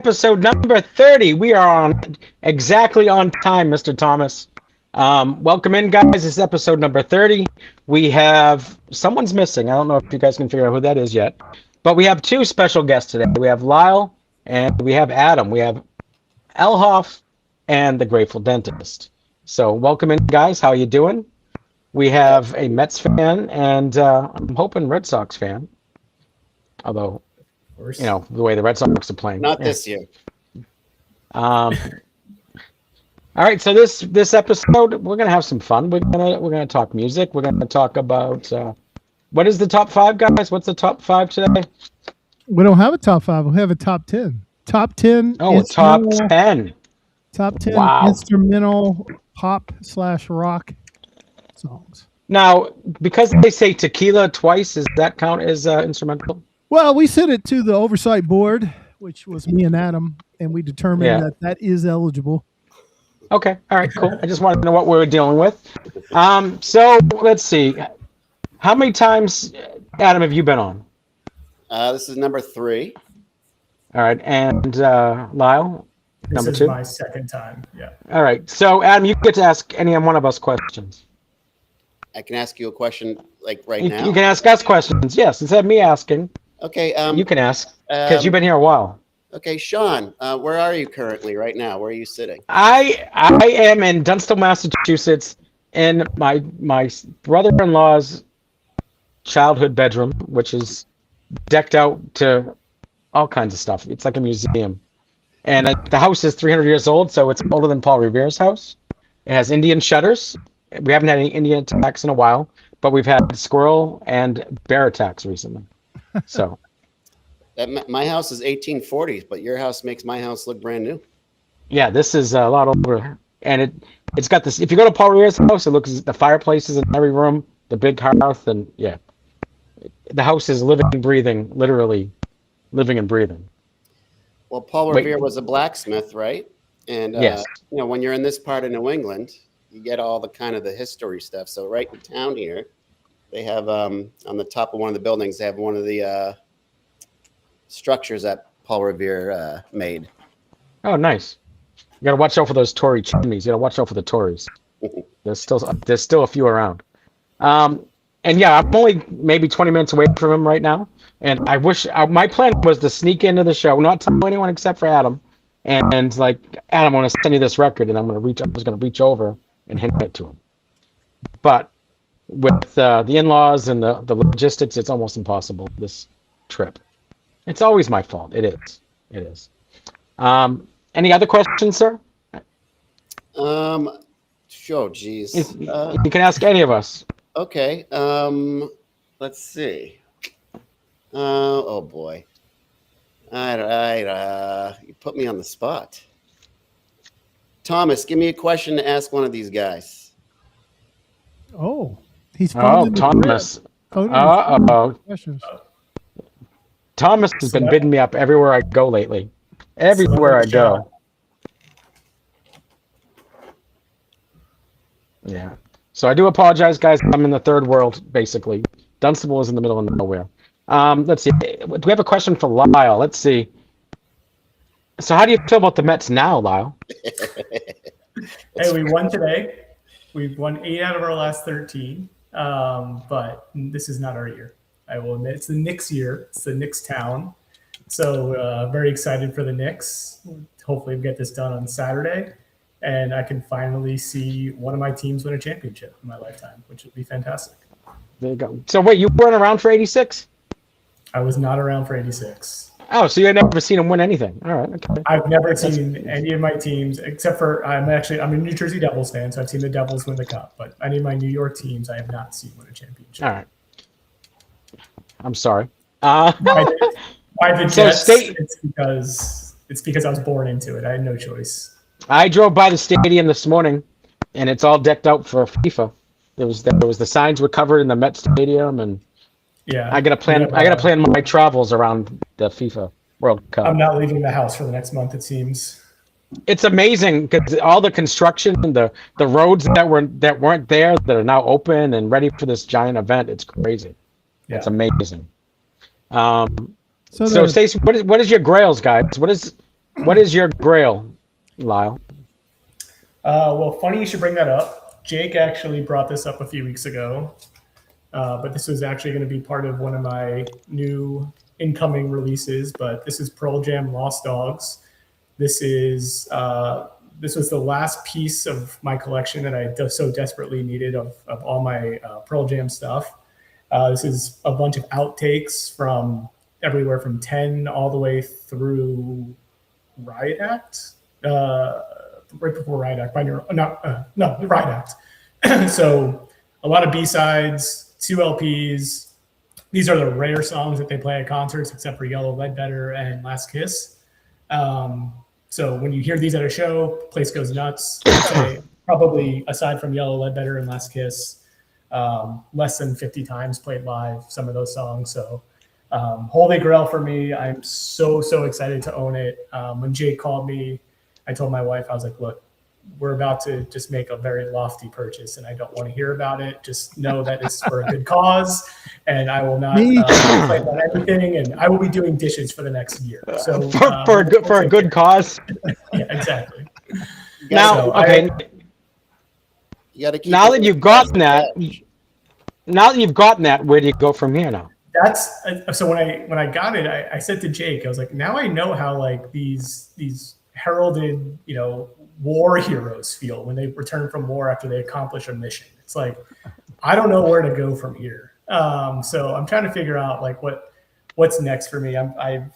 episode number 30. We are on exactly on time, Mr. Thomas. Welcome in, guys. This is episode number 30. We have someone's missing. I don't know if you guys can figure out who that is yet, but we have two special guests today. We have Lyle and we have Adam. We have lhoff and the Grateful Dentist. So welcome in, guys. How you doing? We have a Mets fan and I'm hoping Red Sox fan. Although, you know, the way the Red Sox are playing. Not this year. All right, so this episode we're gonna have some fun. We're gonna talk music. We're gonna talk about what is the top 5, guys? What's the top 5 today? We don't have a top 5. We have a top 10. Top 10. Oh, top 10. Top 10 Wow. instrumental pop/rock songs. Now, because they say tequila twice, does that count as instrumental? Well, we sent it to the oversight board, which was me and Adam, and we determined that is eligible. Okay. All right, cool. I just wanted to know what we were dealing with. So let's see. How many times, Adam, have you been on? This is number 3. All right. And Lyle? Number 2? This is my second time, yeah. All right. So, Adam, you get to ask any one of us questions. I can ask you a question like right now. You can ask us questions, yes. Instead of me asking, Okay. you can ask, because you've been here a while. Okay, Sean, where are you currently right now? Where are you sitting? I am in Dunstable, Massachusetts, in my brother-in-law's childhood bedroom, which is decked out to all kinds of stuff. It's like a museum. And the house is 300 years old, so it's older than Paul Revere's house. It has Indian shutters. We haven't had any Indian attacks in a while, but we've had squirrel and bear attacks recently. So My house is 1840s, but your house makes my house look brand new. yeah, this is a lot older, and it's got this. If you go to Paul Revere's house, it looks the fireplaces in every room, the big hearth, and yeah, the house is living and breathing, literally living and breathing. Well, Paul Revere was a blacksmith, right? And yes. You know, when you're in this part of New England, you get all the kind of the history stuff. So right in town here, they have on the top of one of the buildings, they have one of the structures that Paul Revere made. Oh, nice. You gotta watch out for those Tory chimneys. You gotta watch out for the Tories. There's still a few around. And yeah, I'm only maybe 20 minutes away from him right now. And I wish my plan was to sneak into the show, not tell anyone except for Adam. And like, Adam, I want to send you this record, and I was gonna reach over and hand it to him. But with the in-laws and the logistics, it's almost impossible, this trip. It's always my fault. It is. Any other questions, sir? Sure, geez. You can ask any of us. Okay. Let's see. Oh boy. You put me on the spot. Thomas, give me a question to ask one of these guys. Oh, he's Thomas. Questions. Thomas has been bidding me up everywhere I go lately. Everywhere I go. Yeah. So I do apologize, guys. I'm in the third world, basically. Dunstable is in the middle of nowhere. Let's see. Do we have a question for Lyle? Let's see. So how do you feel about the Mets now, Lyle? Hey, we won today. We've won 8 out of our last 13. But this is not our year. I will admit it's the Knicks year. It's the Knicks town. So very excited for the Knicks. Hopefully we get this done on Saturday. And I can finally see one of my teams win a championship in my lifetime, which would be fantastic. There you go. So wait, you weren't around for 86? I was not around for 86. Oh, so you had never seen them win anything. All right, okay. I've never seen any of my teams, except for I'm a New Jersey Devils fan, so I've seen the Devils win the Cup. But any of my New York teams, I have not seen win a championship. All right. I'm sorry. Why the Jets? It's because I was born into it. I had no choice. I drove by the stadium this morning, and it's all decked out for FIFA. There was the signs were covered in the Met Stadium, and yeah, I gotta plan my travels around the FIFA World Cup. I'm not leaving the house for the next month. It seems. It's amazing because all the construction and the roads that weren't there that are now open and ready for this giant event. It's crazy. Yeah. It's amazing. So Stacey, what is your grails, guys? What is What is your grail, Lyle? Well, funny you should bring that up. Jake actually brought this up a few weeks ago, but this was actually going to be part of one of my new incoming releases. But this is Pearl Jam Lost Dogs. This was the last piece of my collection that I so desperately needed of all my Pearl Jam stuff. This is a bunch of outtakes from everywhere from 10 all the way through Riot Act. Right before Riot Act. Riot Act. So a lot of B-sides, 2 LPs. These are the rare songs that they play at concerts, except for Yellow Ledbetter and Last Kiss. So when you hear these at a show, place goes nuts. I'd say probably aside from Yellow Ledbetter and Last Kiss, less than 50 times played live, some of those songs. So holy grail for me. I'm so excited to own it. When Jake called me, I told my wife, I was like, look, we're about to just make a very lofty purchase and I don't want to hear about it. Just know that it's for a good cause and I will not complain about anything and I will be doing dishes for the next year. So for a good cause. Yeah, exactly. Now, okay. You got to keep. Now that you've gotten that, where do you go from here now? That's so when I got it, I said to Jake, I was like, now I know how like these heralded, war heroes feel when they return from war after they accomplish a mission. It's like, I don't know where to go from here. So I'm trying to figure out like what's next for me. I've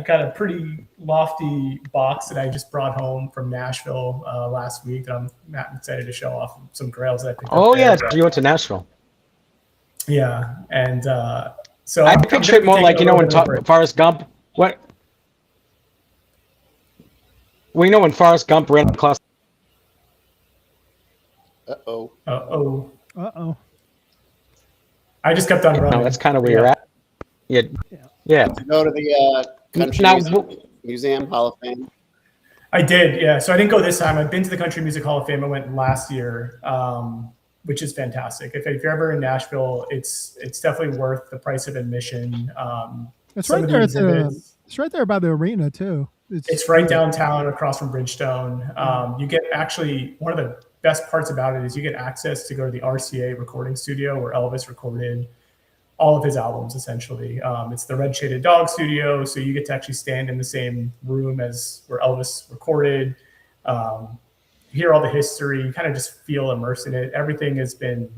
got a pretty lofty box that I just brought home from Nashville last week. I'm excited to show off some grails that I picked up. Oh yeah, there. you went to Nashville. Yeah, and so I picture it more like when Forrest Gump. What? Well, when Forrest Gump ran across. Uh-oh. I just kept on running. That's kind of where you're at. Yeah. To go to the Country Museum Hall of Fame. I did, yeah. So I didn't go this time. I've been to the Country Music Hall of Fame. I went last year, which is fantastic. If you're ever in Nashville, it's definitely worth the price of admission. It's right there. It's right there by the arena too. It's right downtown across from Bridgestone. You get actually one of the best parts about it is you get access to go to the RCA recording studio where Elvis recorded all of his albums, essentially. It's the Red Shaded Dog studio, so you get to actually stand in the same room as where Elvis recorded, hear all the history, you kind of just feel immersed in it. Everything has been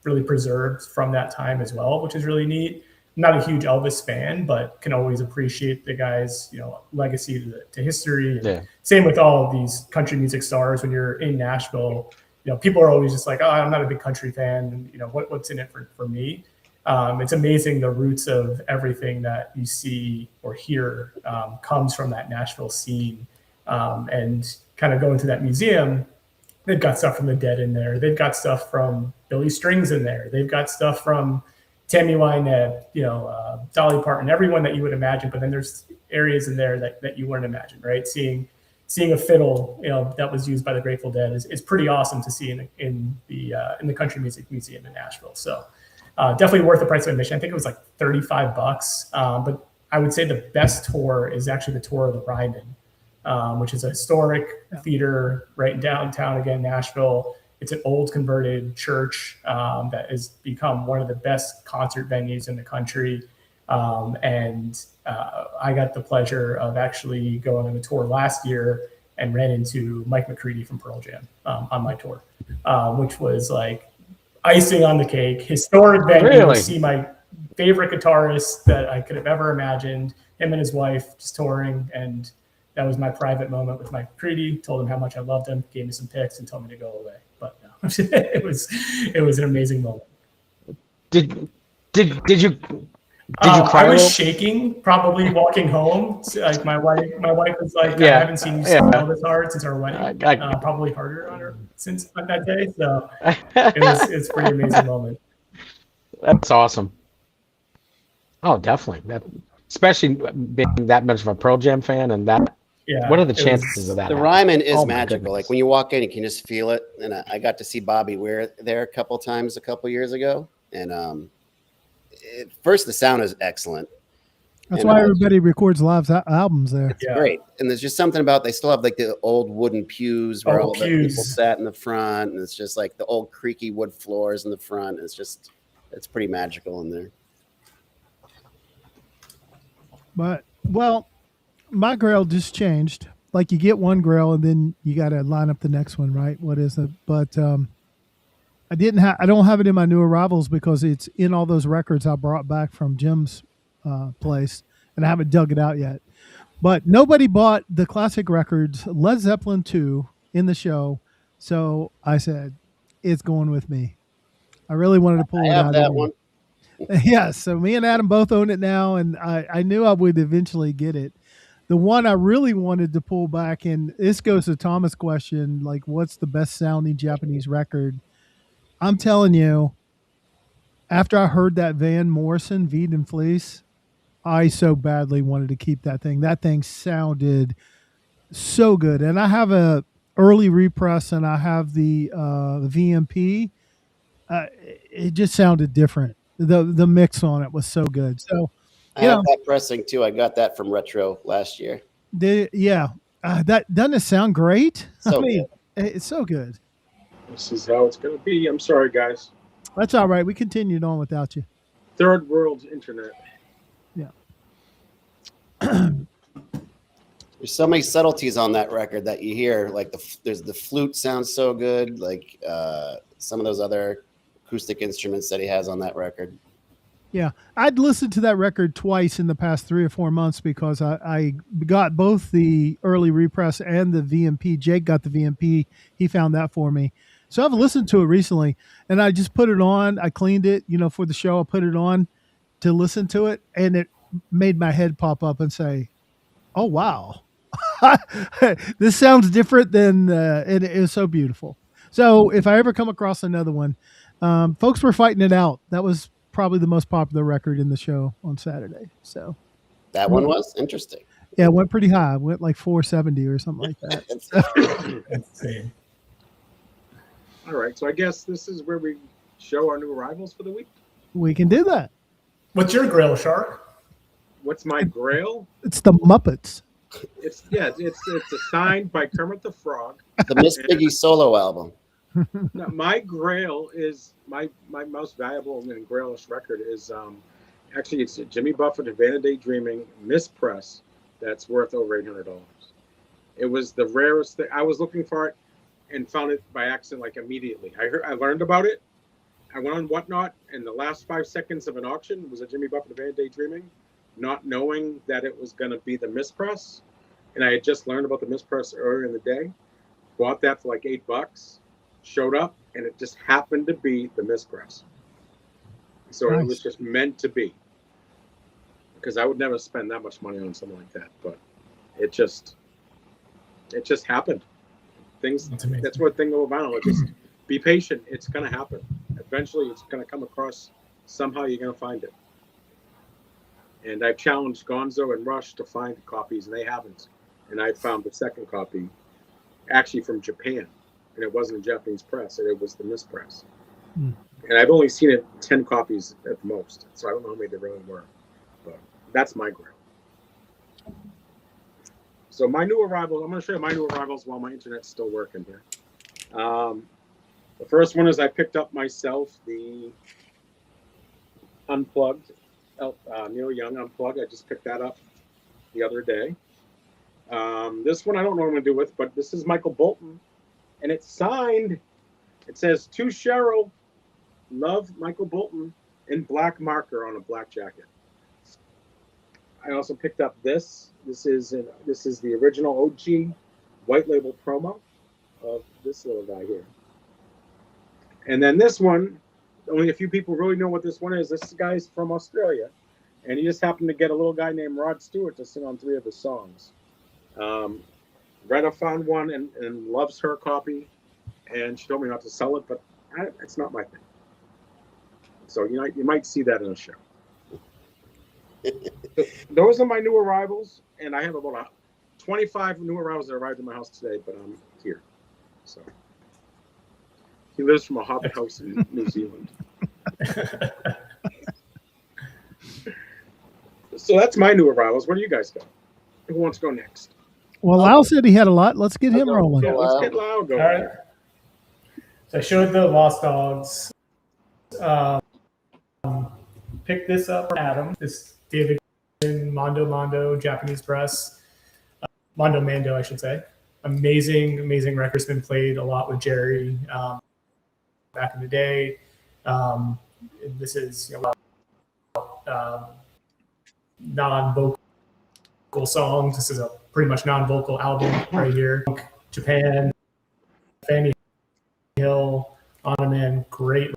really preserved from that time as well, which is really neat. I'm not a huge Elvis fan, but can always appreciate the guy's, legacy to history. And same with all of these country music stars. When you're in Nashville, people are always just like, oh, I'm not a big country fan. And, what's in it for me? It's amazing the roots of everything that you see or hear comes from that Nashville scene. And kind of going to that museum, they've got stuff from the Dead in there. They've got stuff from Billy Strings in there. They've got stuff from Tammy Wynette, Dolly Parton, everyone that you would imagine. But then there's areas in there that you wouldn't imagine, right? Seeing a fiddle, that was used by the Grateful Dead is pretty awesome to see in the Country Music Museum in Nashville. So definitely worth the price of admission. I think it was like $35. But I would say the best tour is actually the tour of the Ryman, which is a historic theater right in downtown, again, Nashville. It's an old converted church that has become one of the best concert venues in the country. And I got the pleasure of actually going on a tour last year and ran into Mike McCready from Pearl Jam on my tour, which was like icing on the cake. Historic venue to see my favorite guitarist that I could have ever imagined, him and his wife just touring. And that was my private moment with Mike McCready. Told him how much I loved him, gave me some pics, and told me to go away. But no, it was an amazing moment. Did you cry? I was shaking, probably walking home. Like my wife was like, I haven't seen you smile this hard since our wedding. Probably harder on her since that day. So it's a pretty amazing moment. That's awesome. Oh, definitely. Especially being that much of a Pearl Jam fan and that. Yeah, what are the chances of that? The Ryman is magical. Like when you walk in, you can just feel it. And I got to see Bobby Weir there a couple times a couple years ago. And first, the sound is excellent. That's And, why everybody records live albums there. It's great. And there's just something about, they still have like the old wooden pews where all the people sat in the front. And it's just like the old creaky wood floors in the front. It's pretty magical in there. But, well, my grill just changed. Like you get one grill and then you got to line up the next one, right? What is it? But I don't have it in my new arrivals because it's in all those records I brought back from Jim's place, and I haven't dug it out yet. But nobody bought the classic records, Led Zeppelin 2, in the show, so I said it's going with me. I really wanted to pull it out. I have that one. Yeah, so me and Adam both own it now, and I knew I would eventually get it. The one I really wanted to pull back, and this goes to Thomas' question, like what's the best sounding Japanese record? I'm telling you, after I heard that Van Morrison, Vide and Fleece, I so badly wanted to keep that thing. That thing sounded so good. And I have a early repress and I have the VMP. It just sounded different. The mix on it was so good. So I have that pressing too. I got that from Retro last year. That doesn't it sound great? So good. It's so good. This is how it's going to be. I'm sorry, guys. That's all right. We continued on without you. Third world internet. Yeah. There's so many subtleties on that record that you hear. Like there's the flute sounds so good. Like some of those other acoustic instruments that he has on that record. Yeah, I'd listened to that record twice in the past 3 or 4 months because I got both the early repress and the VMP. Jake got the VMP. He found that for me. So I've listened to it recently, and I just put it on. I cleaned it, for the show. I put it on to listen to it, and it made my head pop up and say, oh, wow. This sounds different than it is so beautiful. So if I ever come across another one, folks were fighting it out. That was probably the most popular record in the show on Saturday. So that one was interesting. Yeah, it went pretty high. It went like 470 or something like that. That's insane. All right, so I guess this is where we show our new arrivals for the week. We can do that. What's your grail, Shark? What's my grail? It's the Muppets. It's assigned by Kermit the Frog. The Miss Piggy solo album. Now, my grail is my most valuable and grailish record is actually it's a Jimmy Buffett and Vanna Day Dreaming mispress that's worth over $800. It was the rarest thing. I was looking for it and found it by accident like immediately. I learned about it. I went on Whatnot, and the last 5 seconds of an auction was a Jimmy Buffett and Vanna Day Dreaming, not knowing that it was going to be the mispress. And I had just learned about the mispress earlier in the day. Bought that for like $8. Showed up, and it just happened to be the mispress. So It was just meant to be. Because I would never spend that much money on something like that, but it just happened. That's what thing about it. Just be patient. It's gonna happen. Eventually, it's gonna come across. Somehow, you're gonna find it. And I've challenged Gonzo and Rush to find copies, and they haven't. And I found the second copy, actually from Japan. And it wasn't a Japanese press, it was the mispress. And I've only seen it 10 copies at the most, so I don't know how many there really were. But that's my grail. So my new arrivals, I'm going to show you my new arrivals while my internet's still working here. The first one is I picked up myself the Unplugged, Neil Young Unplugged. I just picked that up the other day. This one I don't know what I'm going to do with, but this is Michael Bolton. And it's signed. It says, to Cheryl, love Michael Bolton, in black marker on a black jacket. I also picked up this. This is the original OG white label promo of this little guy here. And then this one, only a few people really know what this one is. This guy's from Australia, and he just happened to get a little guy named Rod Stewart to sing on 3 of his songs. Retta found one and loves her copy, and she told me not to sell it, but it's not my thing. So you might see that in a show. Those are my new arrivals, and I have about 25 new arrivals that arrived in my house today, but I'm here. So he lives from a hobbit house in New Zealand. So that's my new arrivals. What do you guys got? Who wants to go next? Well, Lyle said he had a lot. Let's get him go. rolling. Yeah, Go, let's Lyle. get Lyle going. All right. So I showed the Lost Dogs. Picked this up from Adam. This David Mondo Japanese press. Mando, I should say. Amazing record's been played a lot with Jerry back in the day. This is non-vocal songs. This is a pretty much non-vocal album right here. Japan, Fanny Hill, On a Man, great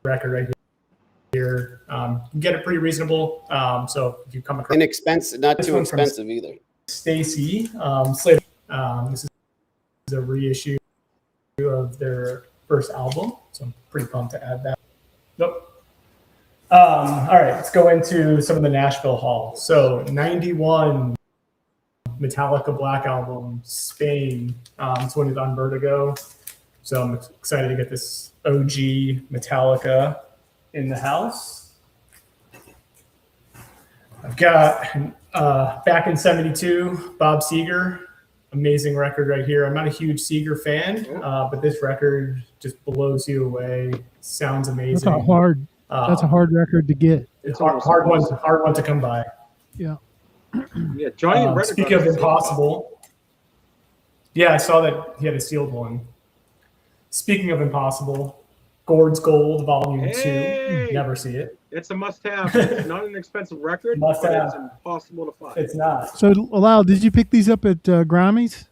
record right here. You can get it pretty reasonable. So if you come across Inexpensive, not This too one's from- expensive either. Stacy Slater, this is a reissue of their first album, so I'm pretty pumped to add that. Nope. All right, let's go into some of the Nashville Hall. So 91 Metallica Black Album, Spain. This one is on Vertigo. So I'm excited to get this OG Metallica in the house. I've got back in 72, Bob Seger. Amazing record right here. I'm not a huge Seger fan, but this record just blows you away. Sounds amazing. That's a hard record to get. It's hard one to come by. Yeah. Yeah, Johnny Reddick. Speak of Impossible. Yeah, I saw that he had a sealed one. Speaking of Impossible, Gord's Gold Volume Hey! 2. Never see it. It's a must-have. It's not an expensive record, Must but have. it's impossible to find. It's not. So, Lyle, did you pick these up at Grammys?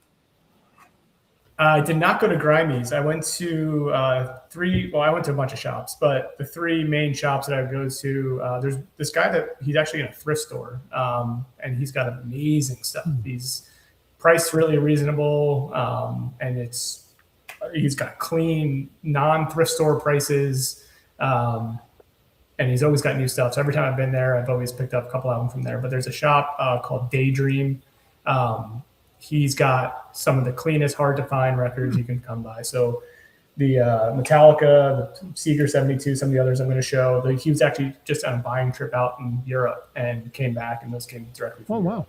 I did not go to Grimey's. I went to I went to a bunch of shops, but the three main shops that I go to, there's this guy that he's actually in a thrift store, and he's got amazing stuff. He's priced really reasonable, and he's got clean, non-thrift store prices, and he's always got new stuff. So every time I've been there, I've always picked up a couple of them from there. But there's a shop called Daydream. He's got some of the cleanest, hard-to-find records you can come by. So the Metallica, the Seeger 72, some of the others I'm going to show. He was actually just on a buying trip out in Europe and came back, and those came directly from Europe.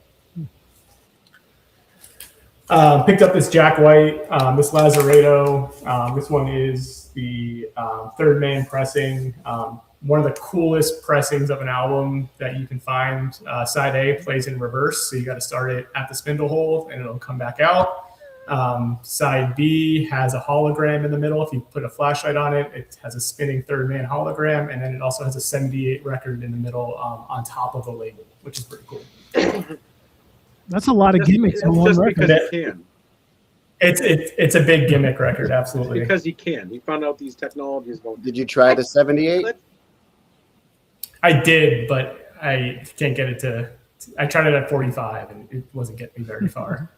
Wow. Picked up this Jack White, this Lazaretto. This one is the third man pressing. One of the coolest pressings of an album that you can find. Side A plays in reverse, so you got to start it at the spindle hole and it'll come back out. Side B has a hologram in the middle. If you put a flashlight on it, it has a spinning third man hologram, and then it also has a 78 record in the middle on top of the label, which is pretty cool. That's a lot of gimmicks on one Just record. because he can. It's a big gimmick record, absolutely. Because he can. He found out these technologies won't. Did you try the 78? I did, but I can't get it to. I tried it at 45, and it wasn't getting me very far.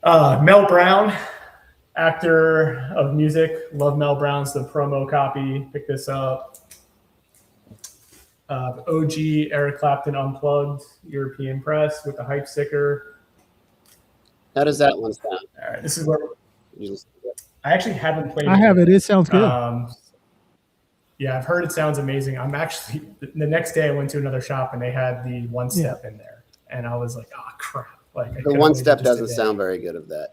Mel Brown, actor of music. Love Mel Brown's the promo copy. Pick this up. OG Eric Clapton Unplugged European press with the hype sticker. How does that one sound? All right, this is where You just- I actually haven't played. I have it. It sounds good. Yeah, I've heard it sounds amazing. I'm actually the next day I went to another shop and they had the one step in there, and I was like, oh crap! Like The one step doesn't sound very good of that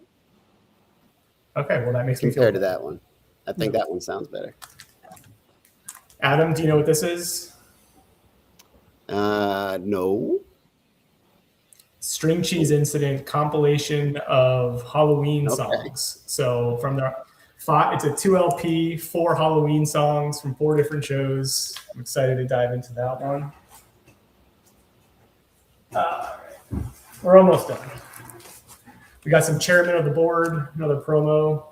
Okay, well that makes me feel compared to that one. I think that one sounds better. Adam, do you know what this is? No. String Cheese Incident compilation of Halloween songs. So from the it's a 2 LP, 4 Halloween songs from 4 different shows. I'm excited to dive into that one. We're almost done. We got some Chairman of the Board, another promo.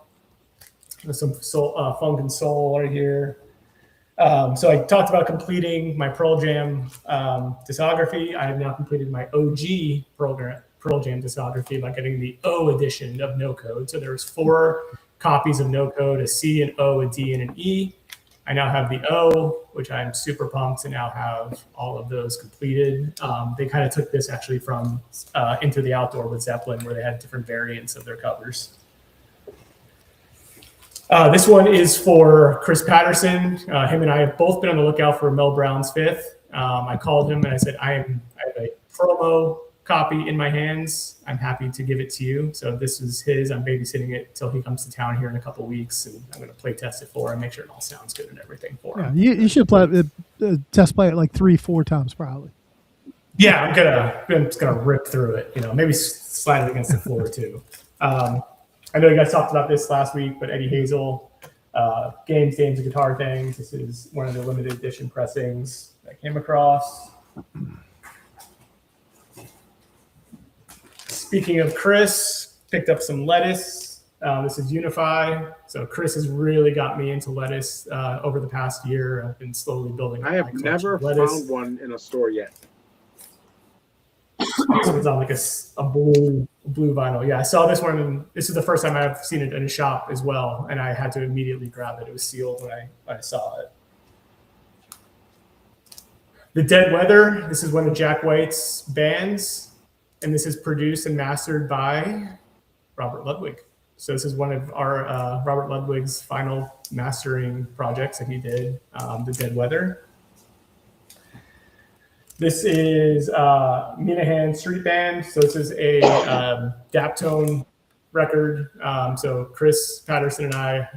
There's some soul, funk and soul right here. So I talked about completing my Pearl Jam discography. I have now completed my OG Pearl Jam discography by getting the O edition of No Code. So there's 4 copies of No Code, a C, an O, a D, and an E. I now have the O, which I'm super pumped to now have all of those completed. They kind of took this actually from Into the Outdoor with Zeppelin, where they had different variants of their covers. This one is for Chris Patterson. Him and I have both been on the lookout for Mel Brown's 5th. I called him and I said, I have a promo copy in my hands. I'm happy to give it to you. So this is his. I'm babysitting it till he comes to town here in a couple weeks, and I'm going to play test it for him, make sure it all sounds good and everything for him. You should play test play it like 3-4 times probably. Yeah, I'm just gonna rip through it. Maybe slide it against the floor too. I know you guys talked about this last week, but Eddie Hazel, games and guitar things. This is one of the limited edition pressings that I came across. Speaking of Chris, picked up some Lettuce. This is Unify. So Chris has really got me into Lettuce over the past year. I've been slowly building. I have never found one in a store yet. So it's on like a blue vinyl. Yeah, I saw this one, and this is the first time I've seen it in a shop as well, and I had to immediately grab it. It was sealed when I saw it. The Dead Weather. This is one of Jack White's bands, and this is produced and mastered by Robert Ludwig. So this is one of our Robert Ludwig's final mastering projects that he did, The Dead Weather. This is Minahan Street Band. So this is a Daptone record. So Chris Patterson and I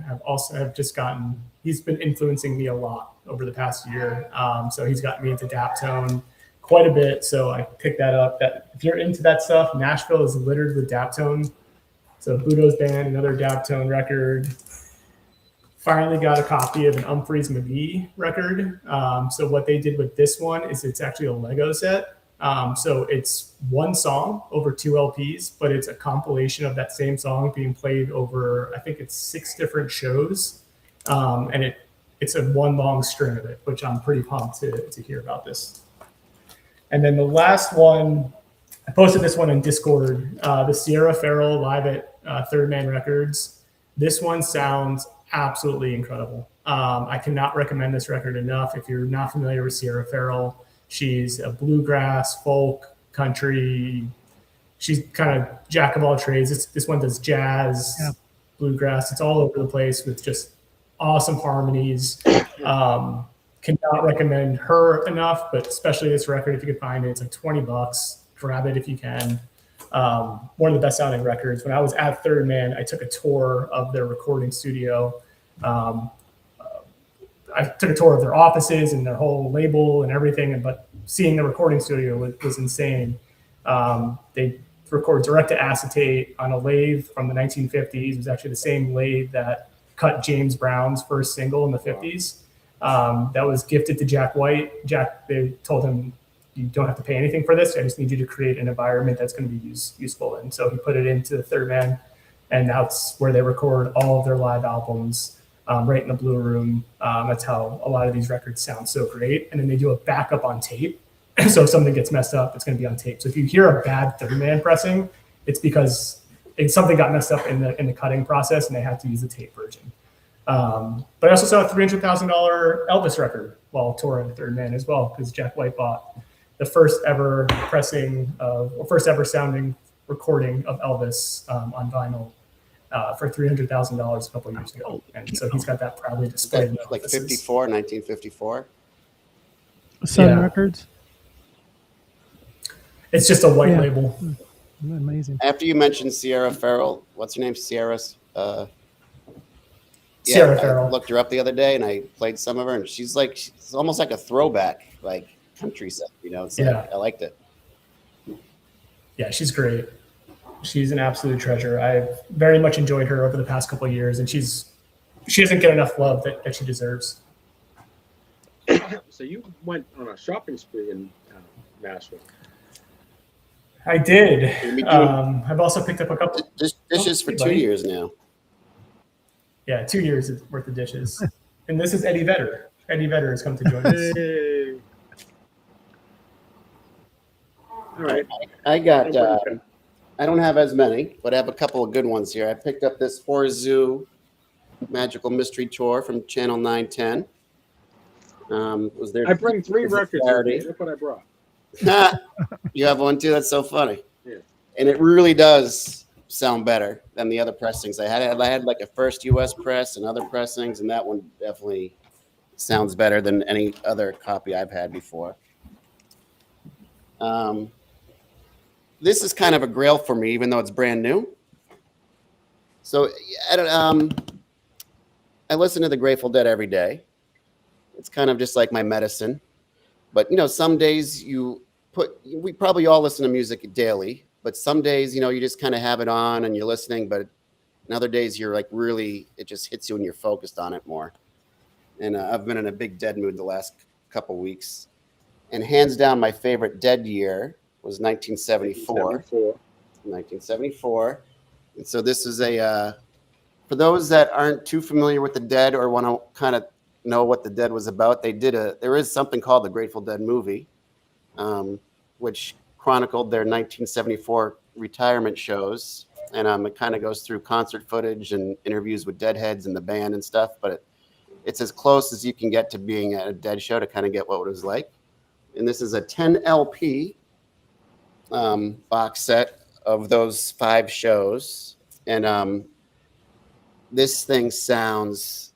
have just gotten, he's been influencing me a lot over the past year. So he's gotten me into Daptone quite a bit. So I picked that up. If you're into that stuff, Nashville is littered with Daptone. So Budo's Band, another Daptone record. Finally got a copy of an Humphreys McGee record. So what they did with this one is it's actually a Lego set. So it's one song over 2 LPs, but it's a compilation of that same song being played over, I think it's 6 different shows. And it's a one long string of it, which I'm pretty pumped to hear about this. And then the last one, I posted this one in Discord, the Sierra Farrell live at Third Man Records. This one sounds absolutely incredible. I cannot recommend this record enough. If you're not familiar with Sierra Farrell, she's a bluegrass, folk, country. She's kind of jack of all trades. This one does jazz, bluegrass. It's all over the place with just awesome harmonies. Cannot recommend her enough, but especially this record, if you can find it, it's like $20. Grab it if you can. One of the best sounding records. When I was at Third Man, I took a tour of their recording studio. I took a tour of their offices and their whole label and everything, but seeing the recording studio was insane. They record direct to acetate on a lathe from the 1950s. It was actually the same lathe that cut James Brown's first single in the 50s. That was gifted to Jack White. They told him, you don't have to pay anything for this. I just need you to create an environment that's going to be useful. And so he put it into the Third Man, and that's where they record all of their live albums, right in the Blue Room. That's how a lot of these records sound so great. And then they do a backup on tape. So if something gets messed up, it's going to be on tape. So if you hear a bad Third Man pressing, it's because something got messed up in the cutting process, and they had to use the tape version. But I also saw a $300,000 Elvis record while touring Third Man as well, because Jack White bought the first ever sounding recording of Elvis on vinyl for $300,000 a couple of years ago. And so he's got that proudly displayed. Like 1954. Sun Records. It's just a white label. Amazing. After you mentioned Sierra Farrell, what's her name? Sierra Farrell. I looked her up the other day and I played some of her, and she's almost like a throwback, like country stuff, I liked it. Yeah, she's great. She's an absolute treasure. I've very much enjoyed her over the past couple of years, and she doesn't get enough love that she deserves. So you went on a shopping spree in Nashville. I did. I've also picked up a couple dishes for 2 years now. Yeah, 2 years worth of dishes. And this is Eddie Vedder. Eddie Vedder has come to join us. Hey. All right. I got, I don't have as many, but I have a couple of good ones here. I picked up this Zoo Magical Mystery Tour from Channel 910. Was there? I bring 3 records. Look what I brought. You have one too? That's so funny. Yeah. And it really does sound better than the other pressings I had. I had like a first U.S. press and other pressings, and that one definitely sounds better than any other copy I've had before. This is kind of a grail for me, even though it's brand new. So I listen to the Grateful Dead every day. It's kind of just like my medicine. But, some days we probably all listen to music daily, but some days, you just kind of have it on and you're listening, but in other days you're like really, it just hits you and you're focused on it more. And I've been in a big Dead mood the last couple weeks. And hands down, my favorite Dead year was 1974. 1974. And so this is for those that aren't too familiar with the Dead or want to kind of know what the Dead was about, there is something called the Grateful Dead movie, which chronicled their 1974 retirement shows. And it kind of goes through concert footage and interviews with Deadheads and the band and stuff. But it's as close as you can get to being at a Dead show to kind of get what it was like. And this is a 10 LP box set of those 5 shows. And this thing sounds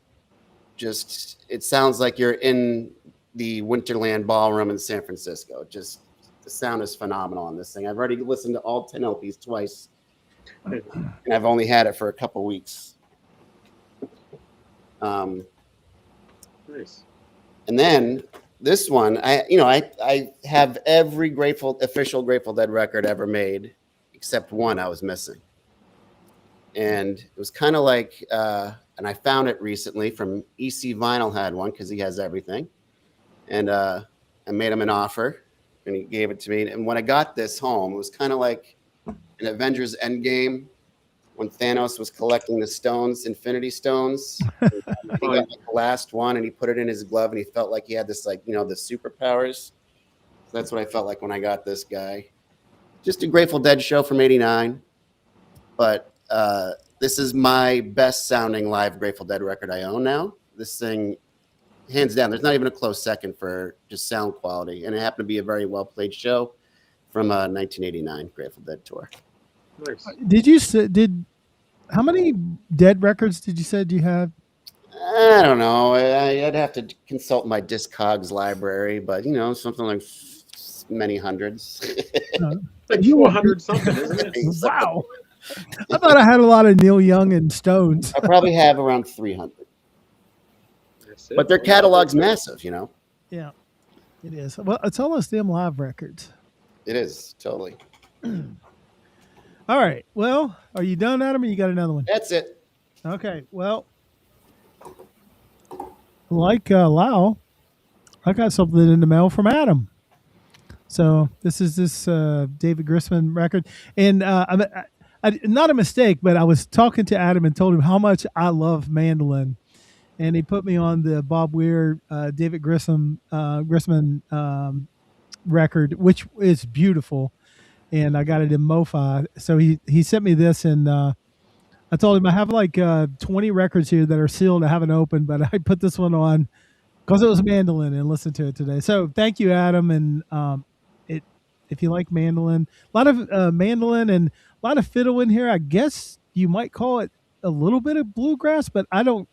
it sounds like you're in the Winterland Ballroom in San Francisco. Just the sound is phenomenal on this thing. I've already listened to all 10 LPs twice, and I've only had it for a couple weeks. Nice. And then this one, I have every official Grateful Dead record ever made, except one I was missing. And it was kind of like, and I found it recently from EC Vinyl had one because he has everything. And I made him an offer and he gave it to me. And when I got this home, it was kind of like an Avengers Endgame when Thanos was collecting the stones, Infinity Stones. He got like the last one and he put it in his glove and he felt like he had this, like, the superpowers. So that's what I felt like when I got this guy. Just a Grateful Dead show from '89. But this is my best sounding live Grateful Dead record I own now. This thing, hands down, there's not even a close second for just sound quality. And it happened to be a very well played show from a 1989 Grateful Dead tour. Nice. How many Dead records did you say you have? I don't know. I'd have to consult my Discogs library, but something like many hundreds. Like 400 something, isn't it? Wow. I thought I had a lot of Neil Young and Stones. I probably have around 300. But their catalog's massive, Yeah, it is. Well, it's almost them live records. It is, totally. All right. Well, are you done, Adam, or you got another one? That's it. Okay. Well, like Lyle, I got something in the mail from Adam. So this is David Grisman record. And not a mistake, but I was talking to Adam and told him how much I love mandolin. And he put me on the Bob Weir, David Grisman record, which is beautiful. And I got it in MoFi. So he sent me this, and I told him I have like 20 records here that are sealed. I haven't opened, but I put this one on because it was mandolin and listened to it today. So thank you, Adam. And if you like mandolin, a lot of mandolin and a lot of fiddle in here. I guess you might call it a little bit of bluegrass, but I don't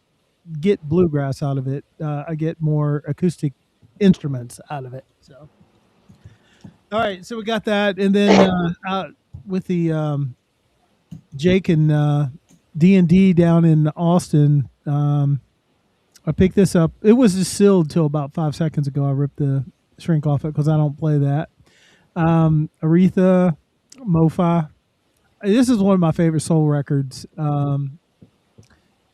get bluegrass out of it. I get more acoustic instruments out of it. So, all right, so we got that, and then with the Jake and D&D down in Austin, I picked this up. It was just sealed till about 5 seconds ago. I ripped the shrink off it because I don't play that. Aretha, MoFi. This is one of my favorite soul records. And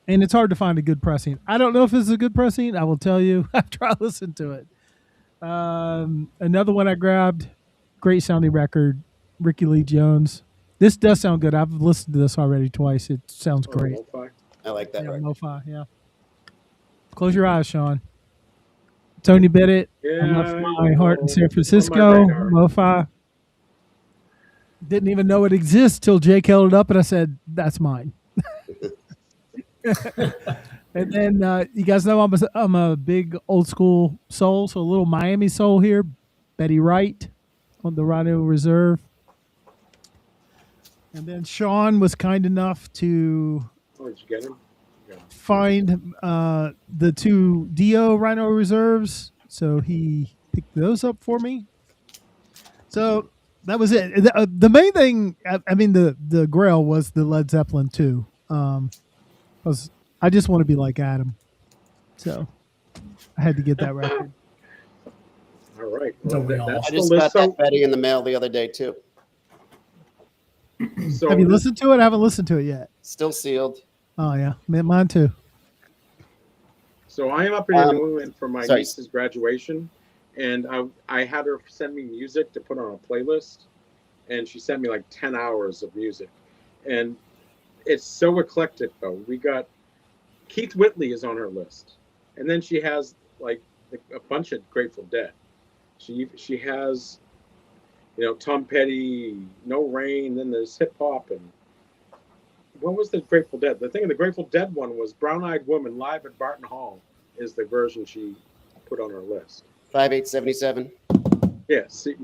it's hard to find a good pressing. I don't know if this is a good pressing. I will tell you after I listen to it. Another one I grabbed, great sounding record, Ricky Lee Jones. This does sound good. I've listened to this already twice. It sounds great. I like that record. MoFi, yeah. Close your eyes, Sean. Tony Bennett, Yeah, I left my heart in San Francisco. MoFi. Didn't even know it exists till Jake held it up, and I said, "That's mine." And then you guys know I'm a big old school soul, so a little Miami soul here. Betty Wright on the Rhino Reserve. And then Sean was kind enough to did you get him? find the 2 Dio Rhino Reserves, so he picked those up for me. So that was it. The main thing, I mean, the Grail was the Led Zeppelin 2. Was I just want to be like Adam, so I had to get that record. All right. Don't we all? That's I the just list. got that Betty in the mail the other day too. So Have you listened to it? I haven't listened to it yet. Still sealed. Oh yeah, mine too. So I am up here in New England for my sorry. niece's graduation, and I had her send me music to put on a playlist, and she sent me like 10 hours of music, and it's so eclectic though. We got Keith Whitley is on her list, and then she has like a bunch of Grateful Dead. She has, you know, Tom Petty, No Rain. Then there's hip hop, and what was the Grateful Dead? The thing of the Grateful Dead one was Brown Eyed Woman live at Barton Hall is the version she put on her list. 5877. Yeah, see,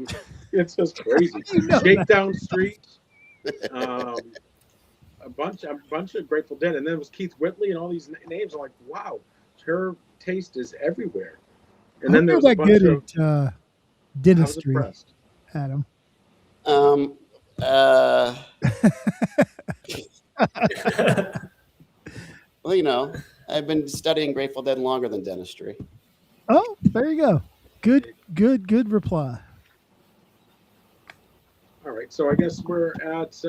it's just crazy. You know Shakedown Street, a bunch of Grateful Dead, and then it was Keith Whitley and all these names. I'm like, wow, her taste is everywhere. And then there was a bunch good of at I was dentistry, impressed. Adam. Well, you know, I've been studying Grateful Dead longer than dentistry. Oh, there you go. Good reply. All right, so I guess we're at.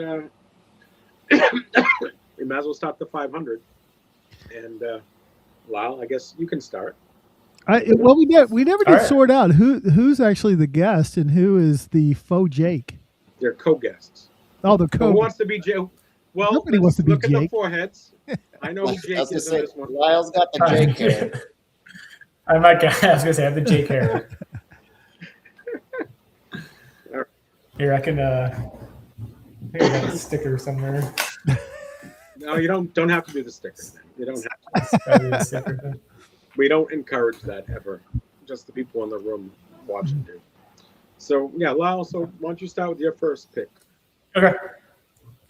We might as well stop the 500. And Lyle, I guess you can start. Well, we never All did right. sort out who's actually the guest and who is the faux Jake. They're co-guests. Oh, the Who co. wants to be Jake? Well, Nobody wants to be look at the Jake. foreheads. I know who I Jake was gonna is in say, this one. Lyle's got the Jake hair. I was gonna say I have the Jake hair. Here, I can. I think I got a sticker somewhere. No, you don't have to do the sticker thing. You don't have to. Probably a sticker thing. We don't encourage that ever. Just the people in the room watching do. So yeah, Lyle. So why don't you start with your first pick? Okay.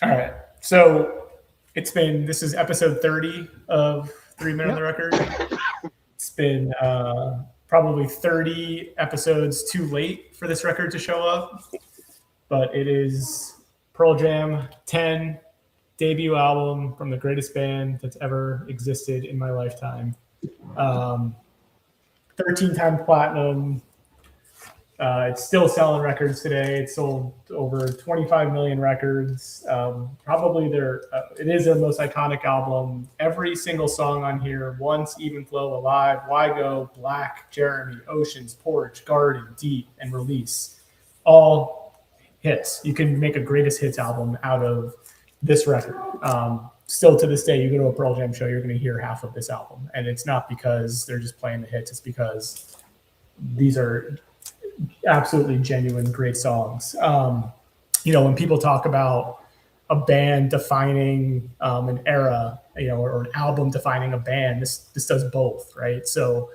All right. So this is episode 30 of 3 Minute on the Record. It's been probably 30 episodes too late for this record to show up, but it is Pearl Jam 10 debut album from the greatest band that's ever existed in my lifetime. 13-time platinum. It's still selling records today. It sold over 25 million records. Probably it is their most iconic album. Every single song on here, Once, Even Flow, Alive, Why Go, Black, Jeremy, Oceans, Porch, Garden, Deep, and Release. All hits. You can make a greatest hits album out of this record. Still to this day, you go to a Pearl Jam show, you're going to hear half of this album. And it's not because they're just playing the hits. It's because these are absolutely genuine, great songs. When people talk about a band defining an era, or an album defining a band, this does both, right? So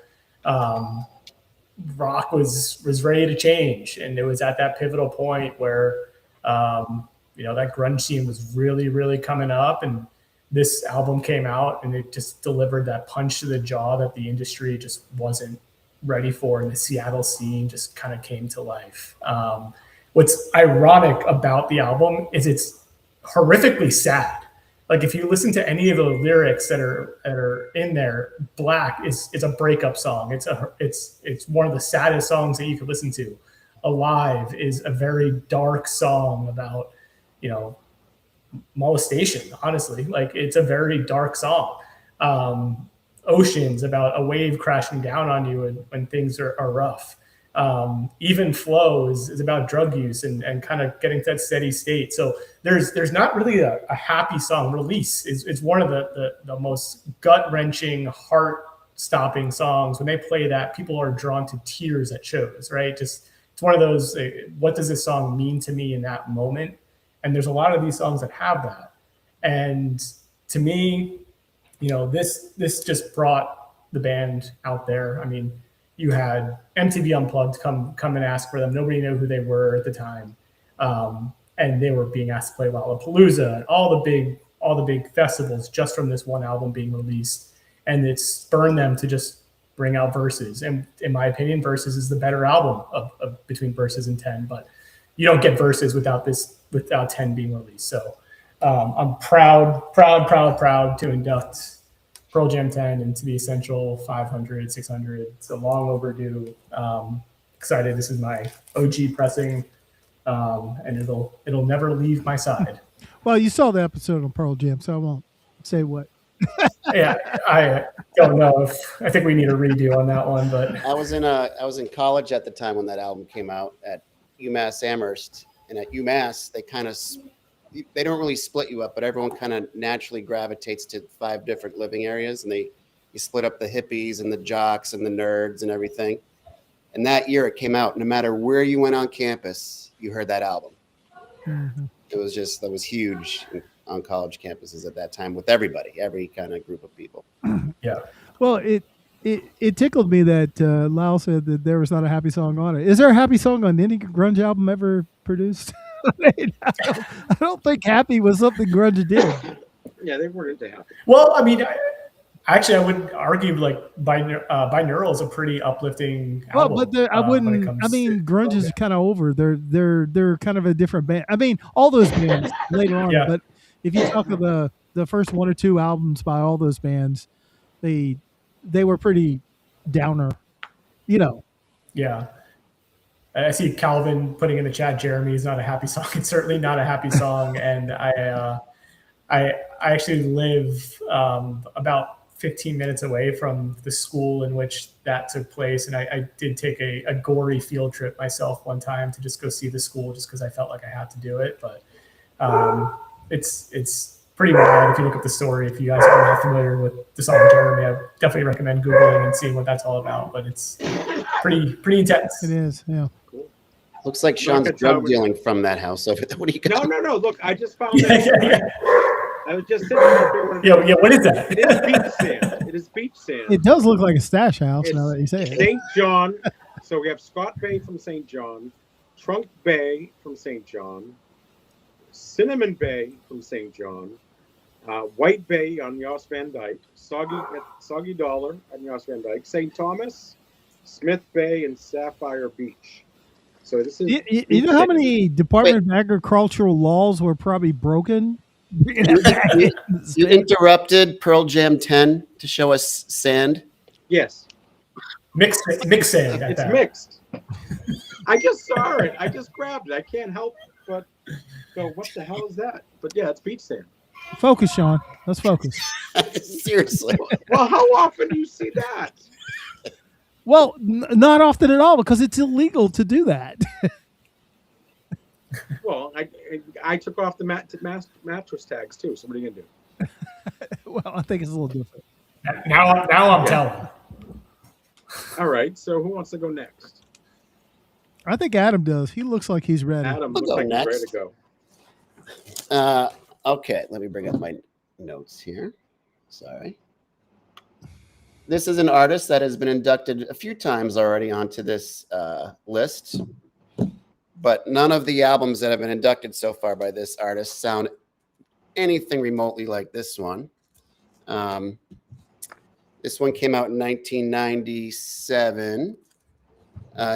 rock was ready to change, and it was at that pivotal point where that grunge scene was really, really coming up, and this album came out and it just delivered that punch to the jaw that the industry just wasn't ready for, and the Seattle scene just kind of came to life. What's ironic about the album is it's horrifically sad. Like if you listen to any of the lyrics that are in there, Black is a breakup song. It's one of the saddest songs that you could listen to. Alive is a very dark song about, molestation, honestly. Like it's a very dark song. Oceans, about a wave crashing down on you when things are rough. Even Flow is about drug use and kind of getting to that steady state. So there's not really a happy song. Release is one of the most gut-wrenching, heart-stopping songs. When they play that, people are drawn to tears at shows, right? Just it's one of those, what does this song mean to me in that moment? And there's a lot of these songs that have that. And to me, this just brought the band out there. I mean, you had MTV Unplugged come and ask for them. Nobody knew who they were at the time. And they were being asked to play Lollapalooza and all the big festivals just from this one album being released. And it spurred them to just bring out Versus. And in my opinion, Versus is the better album of between Versus and 10. But you don't get verses without 10 being released. So I'm proud to induct Pearl Jam 10 into the essential 500, 600. It's a long overdue. Excited. This is my OG pressing, and it'll never leave my side. Well, you saw the episode on Pearl Jam, so I won't say what. Yeah, I don't know if I think we need a redo on that one, but I was in college at the time when that album came out at UMass Amherst, and at UMass they don't really split you up, but everyone kind of naturally gravitates to 5 different living areas, and you split up the hippies and the jocks and the nerds and everything. And that year it came out, no matter where you went on campus, you heard that album. Mm-hmm. That was huge on college campuses at that time with everybody, every kind of group of people. Yeah. Well, it tickled me that Lyle said that there was not a happy song on it. Is there a happy song on any grunge album ever produced? I don't think happy was something grunge did. Yeah, they weren't into happy. Well, I mean, I would argue like Binaural is a pretty uplifting album. Well, but I wouldn't. I mean, grunge is kind of over. They're kind of a different band. I mean, all those bands later on. Yeah. But if you talk of the first 1 or 2 albums by all those bands, they were pretty downer. You know. Yeah. I see Calvin putting in the chat, Jeremy is not a happy song. It's certainly not a happy song. And I actually live about 15 minutes away from the school in which that took place. And I did take a gory field trip myself one time to just go see the school just because I felt like I had to do it. But it's pretty wild if you look at the story. If you guys are not familiar with the song Jeremy, I definitely recommend Googling and seeing what that's all about. But it's pretty intense. It is, yeah. Looks like Sean's drug dealing from that house over there. What do you got? No. Look, I just found Yeah. I was just sitting there. Yeah, what is that? It is beach sand. It is beach sand. It does look like a stash house It's now that you say it. St. John. So we have Scott Bay from St. John, Trunk Bay from St. John, Cinnamon Bay from St. John, White Bay on Yoss Van Dyke, Soggy Dollar on Yoss Van Dyke, St. Thomas, Smith Bay, and Sapphire Beach. So this is You know how many Department of Agricultural laws were probably broken? You interrupted Pearl Jam 10 to show us sand. Yes. Mixed sand. It's mixed. I just saw it. I just grabbed it. I can't help but go, what the hell is that? But yeah, it's beach sand. Focus, Sean. Let's focus. Seriously. Well, how often do you see that? Well, not often at all because it's illegal to do that. Well, I took off the mattress tags too. So what are you gonna do? Well, I think it's a little different. Now I'm telling. All right. So who wants to go next? I think Adam does. He looks like he's ready. Adam We'll looks go like he's ready next. to go. Okay, let me bring up my notes here. Sorry. This is an artist that has been inducted a few times already onto this list, but none of the albums that have been inducted so far by this artist sound anything remotely like this one. This one came out in 1997.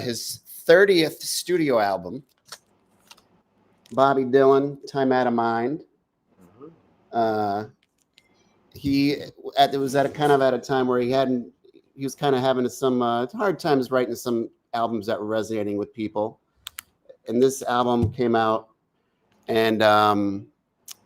His 30th studio album, Bobby Dylan, Time Out of Mind. It was at a time where he was kind of having some hard times writing some albums that were resonating with people. And this album came out and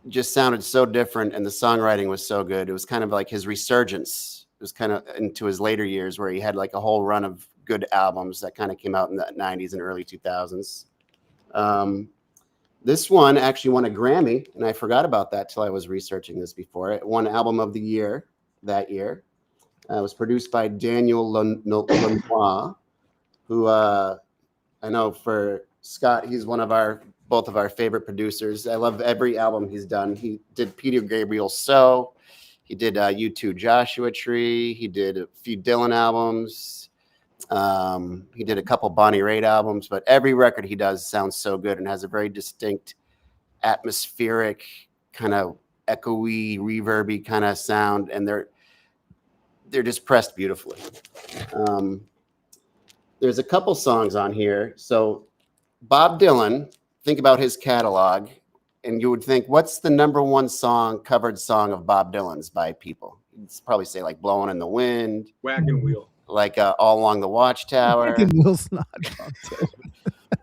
just sounded so different, and the songwriting was so good. It was kind of like his resurgence. It was kind of into his later years where he had like a whole run of good albums that kind of came out in the 90s and early 2000s. This one actually won a Grammy, and I forgot about that till I was researching this before. It won Album of the Year that year. It was produced by Daniel Lanois, who I know for Scott, he's both of our favorite producers. I love every album he's done. He did Peter Gabriel So. He did U2 Joshua Tree. He did a few Dylan albums. He did a couple Bonnie Raitt albums, but every record he does sounds so good and has a very distinct atmospheric kind of echoey, reverby kind of sound, and they're just pressed beautifully. There's a couple songs on here. So Bob Dylan think about his catalog, and you would think, what's the number one covered song of Bob Dylan's by people? You'd probably say like "Blowing in the Wind," Wagon Wheel. like "All Along the Watchtower," Will's not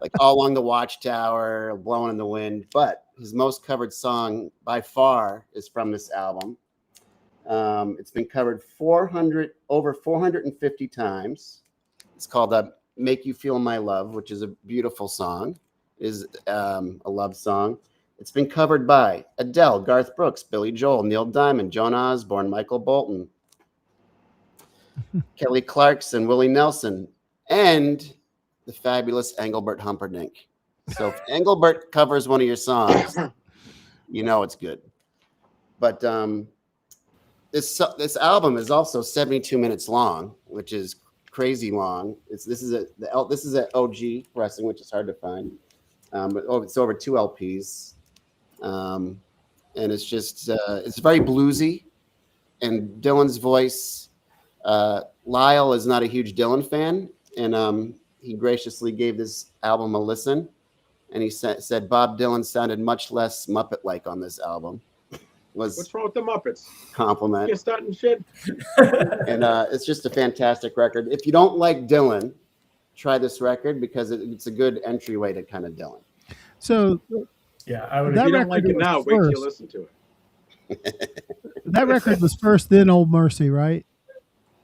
like "All Along the Watchtower," "Blowing in the Wind." But his most covered song by far is from this album. It's been covered over 450 times. It's called "Make You Feel My Love," which is a beautiful song. Is a love song. It's been covered by Adele, Garth Brooks, Billy Joel, Neil Diamond, Joan Osborne, Michael Bolton, Kelly Clarkson, Willie Nelson, and the fabulous Engelbert Humperdinck. So if Engelbert covers one of your songs, you know it's good. But this album is also 72 minutes long, which is crazy long. This is a OG pressing, which is hard to find. But it's over 2 LPs. And it's just it's very bluesy, and Dylan's voice. Lyle is not a huge Dylan fan, and he graciously gave this album a listen, and he said Bob Dylan sounded much less Muppet-like on this album. What's wrong with the Muppets? Compliment. You're starting shit. And it's just a fantastic record. If you don't like Dylan, try this record because it's a good entryway to kind of Dylan. So Yeah, I would. If That you don't like record it now, was wait till you first. listen to it. that record was first, then Old Mercy, right?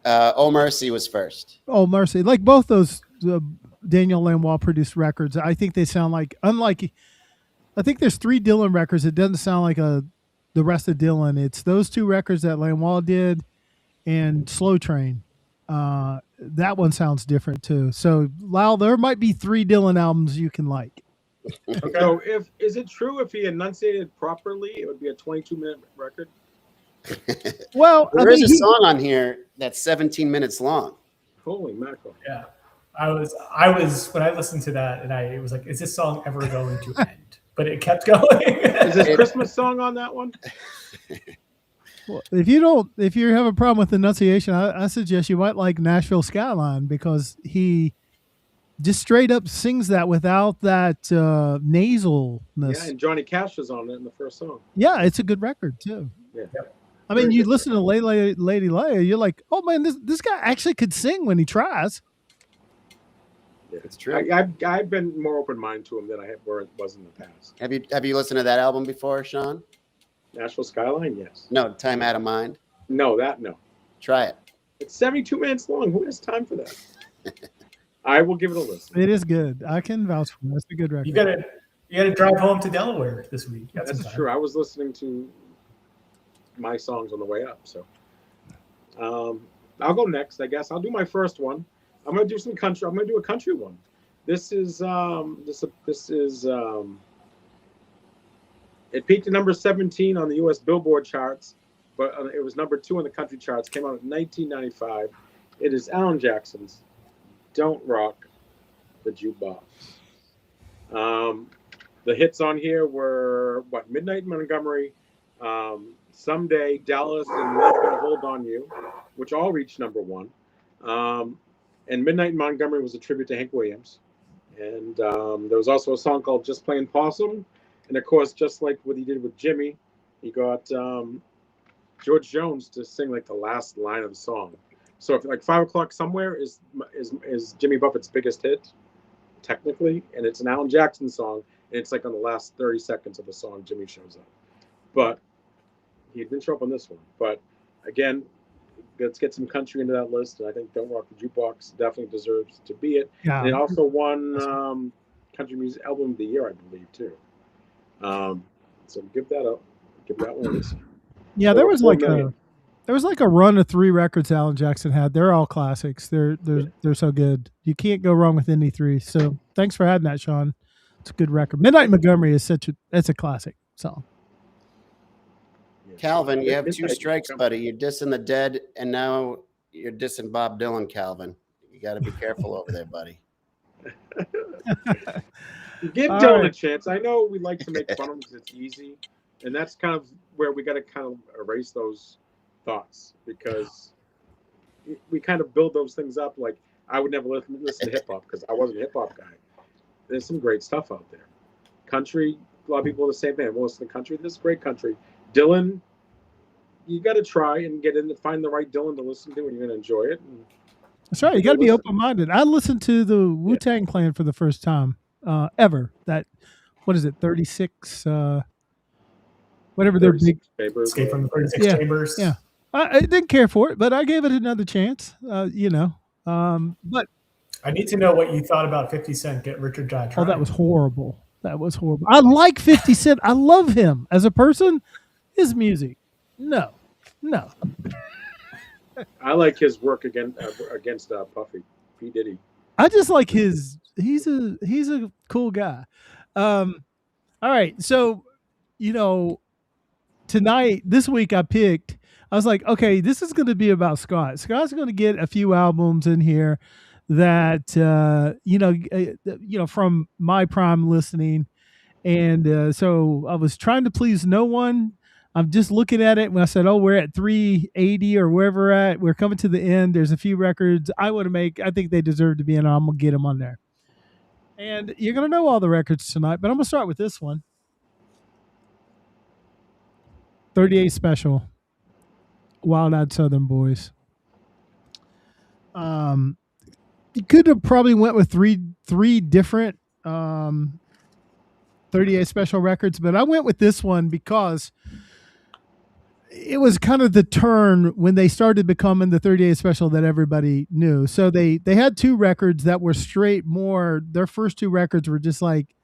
Oh Mercy was first. Oh Mercy, like both those Daniel Lanois produced records. I think they sound like, unlike, I think there's 3 Dylan records. It doesn't sound like the rest of Dylan. It's those 2 records that Lanois did and Slow Train. That one sounds different too. So Lyle, there might be 3 Dylan albums you can like. Okay. So is it true if he enunciated properly, it would be a 22-minute record? Well, There is a song on here that's 17 minutes long. Holy mackerel! Yeah, I was when I listened to that, and it was like, is this song ever going to end? But it kept going. Is this Christmas song on that one? well, if you have a problem with enunciation, I suggest you might like Nashville Skyline, because he just straight up sings that without that nasalness. Yeah, and Johnny Cash is on it in the first song. Yeah, it's a good record too. Yeah. I mean, Very you good listen to Lady Leia, you're like, oh man, this guy actually could sing when he tries. Yeah. It's true. I've been more open-minded to him than I was in the past. Have you listened to that album before, Sean? Nashville Skyline, yes. No, Time Out of Mind. No. Try it. It's 72 minutes long. Who has time for that? I will give it a listen. It is good. I can vouch for it. It's a good record. You gotta drive home to Delaware this week. Yeah, that's true. I was listening to my songs on the way up. So I'll go next, I guess. I'll do my first one. I'm gonna do some country. I'm gonna do a country one. This is it peaked at number 17 on the U.S. Billboard charts, but it was number 2 on the country charts. Came out in 1995. It is Alan Jackson's "Don't Rock the Jukebox." The hits on here were "Midnight in Montgomery," "Someday," "Dallas," and "Love's Gonna Hold on You," which all reached number 1. And "Midnight in Montgomery" was a tribute to Hank Williams. And there was also a song called "Just Plain Possum." And of course, just like what he did with Jimmy, he got George Jones to sing like the last line of the song. So if like 5 O'Clock Somewhere is Jimmy Buffett's biggest hit, technically, and it's an Alan Jackson song, and it's like on the last 30 seconds of the song, Jimmy shows up. But he didn't show up on this one. But again, let's get some country into that list, and I think "Don't Rock the Jukebox" definitely deserves to be it. Yeah. And it also won Country Music Album of the Year, I believe, too. So give that one a listen. Yeah, there was like a run of 3 records Alan Jackson had. They're all classics. They're so good. You can't go wrong with any 3. So thanks for adding that, Sean. It's a good record. "Midnight in Montgomery" is it's a classic song. Calvin, you have 2 strikes, buddy. You're dissing the Dead, and now you're dissing Bob Dylan, Calvin. You got to be careful over there, buddy. Give Dylan a chance. I know we like to make fun of him because it's easy, and that's kind of where we got to kind of erase those thoughts, because we kind of build those things up. Like, I would never listen to hip hop because I wasn't a hip hop guy. There's some great stuff out there. country, a lot of people are the same thing. Well, listen to country. This is great country. Dylan, you got to try and get in to find the right Dylan to listen to, and you're going to enjoy it. And That's right. You got to be open-minded. I listened to the Wu-Tang Clan for the first time ever. That, what is it, 36, whatever their big... Escape from the 36 Chambers. Yeah. I didn't care for it, but I gave it another chance, you know. But I need to know what you thought about 50 Cent Get Rich or Die Trying. Oh, that was horrible. That was horrible. I like 50 Cent. I love him as a person. His music, no. I like his work against Puffy, P. Diddy. I just like his. He's a cool guy. All right, so this week I picked. I was like, okay, this is going to be about Scott. Scott's going to get a few albums in here that from my prime listening, and so I was trying to please no one. I'm just looking at it when I said, oh, we're at 380 or wherever we're at. We're coming to the end. There's a few records I want to make. I think they deserve to be in. I'm going to get them on there. And you're going to know all the records tonight, but I'm going to start with this one. 38 Special. Wild Eyed Southern Boys. You could have probably went with three different 38 Special records, but I went with this one because it was kind of the turn when they started becoming the 38 Special that everybody knew. So they had two records that were straight more. Their first two records were just like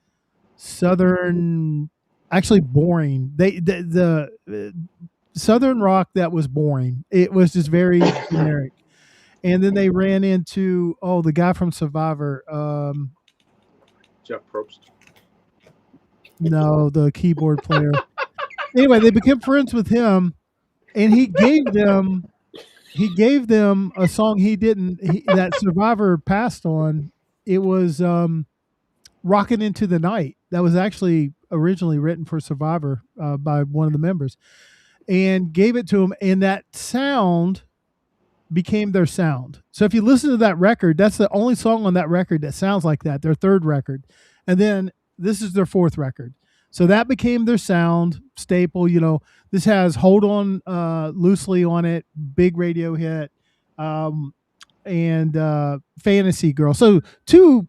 Southern, actually boring. The Southern rock that was boring. It was just very generic. And then they ran into the guy from Survivor, Jeff Probst. No, the keyboard player. Anyway, they became friends with him, and he gave them a song that Survivor passed on. It was "Rockin' Into the Night." That was actually originally written for Survivor by one of the members, and gave it to him. And that sound became their sound. So if you listen to that record, that's the only song on that record that sounds like that. Their third record, and then this is their fourth record. So that became their sound staple. This has Hold On Loosely on it, big radio hit, and Fantasy Girl. So two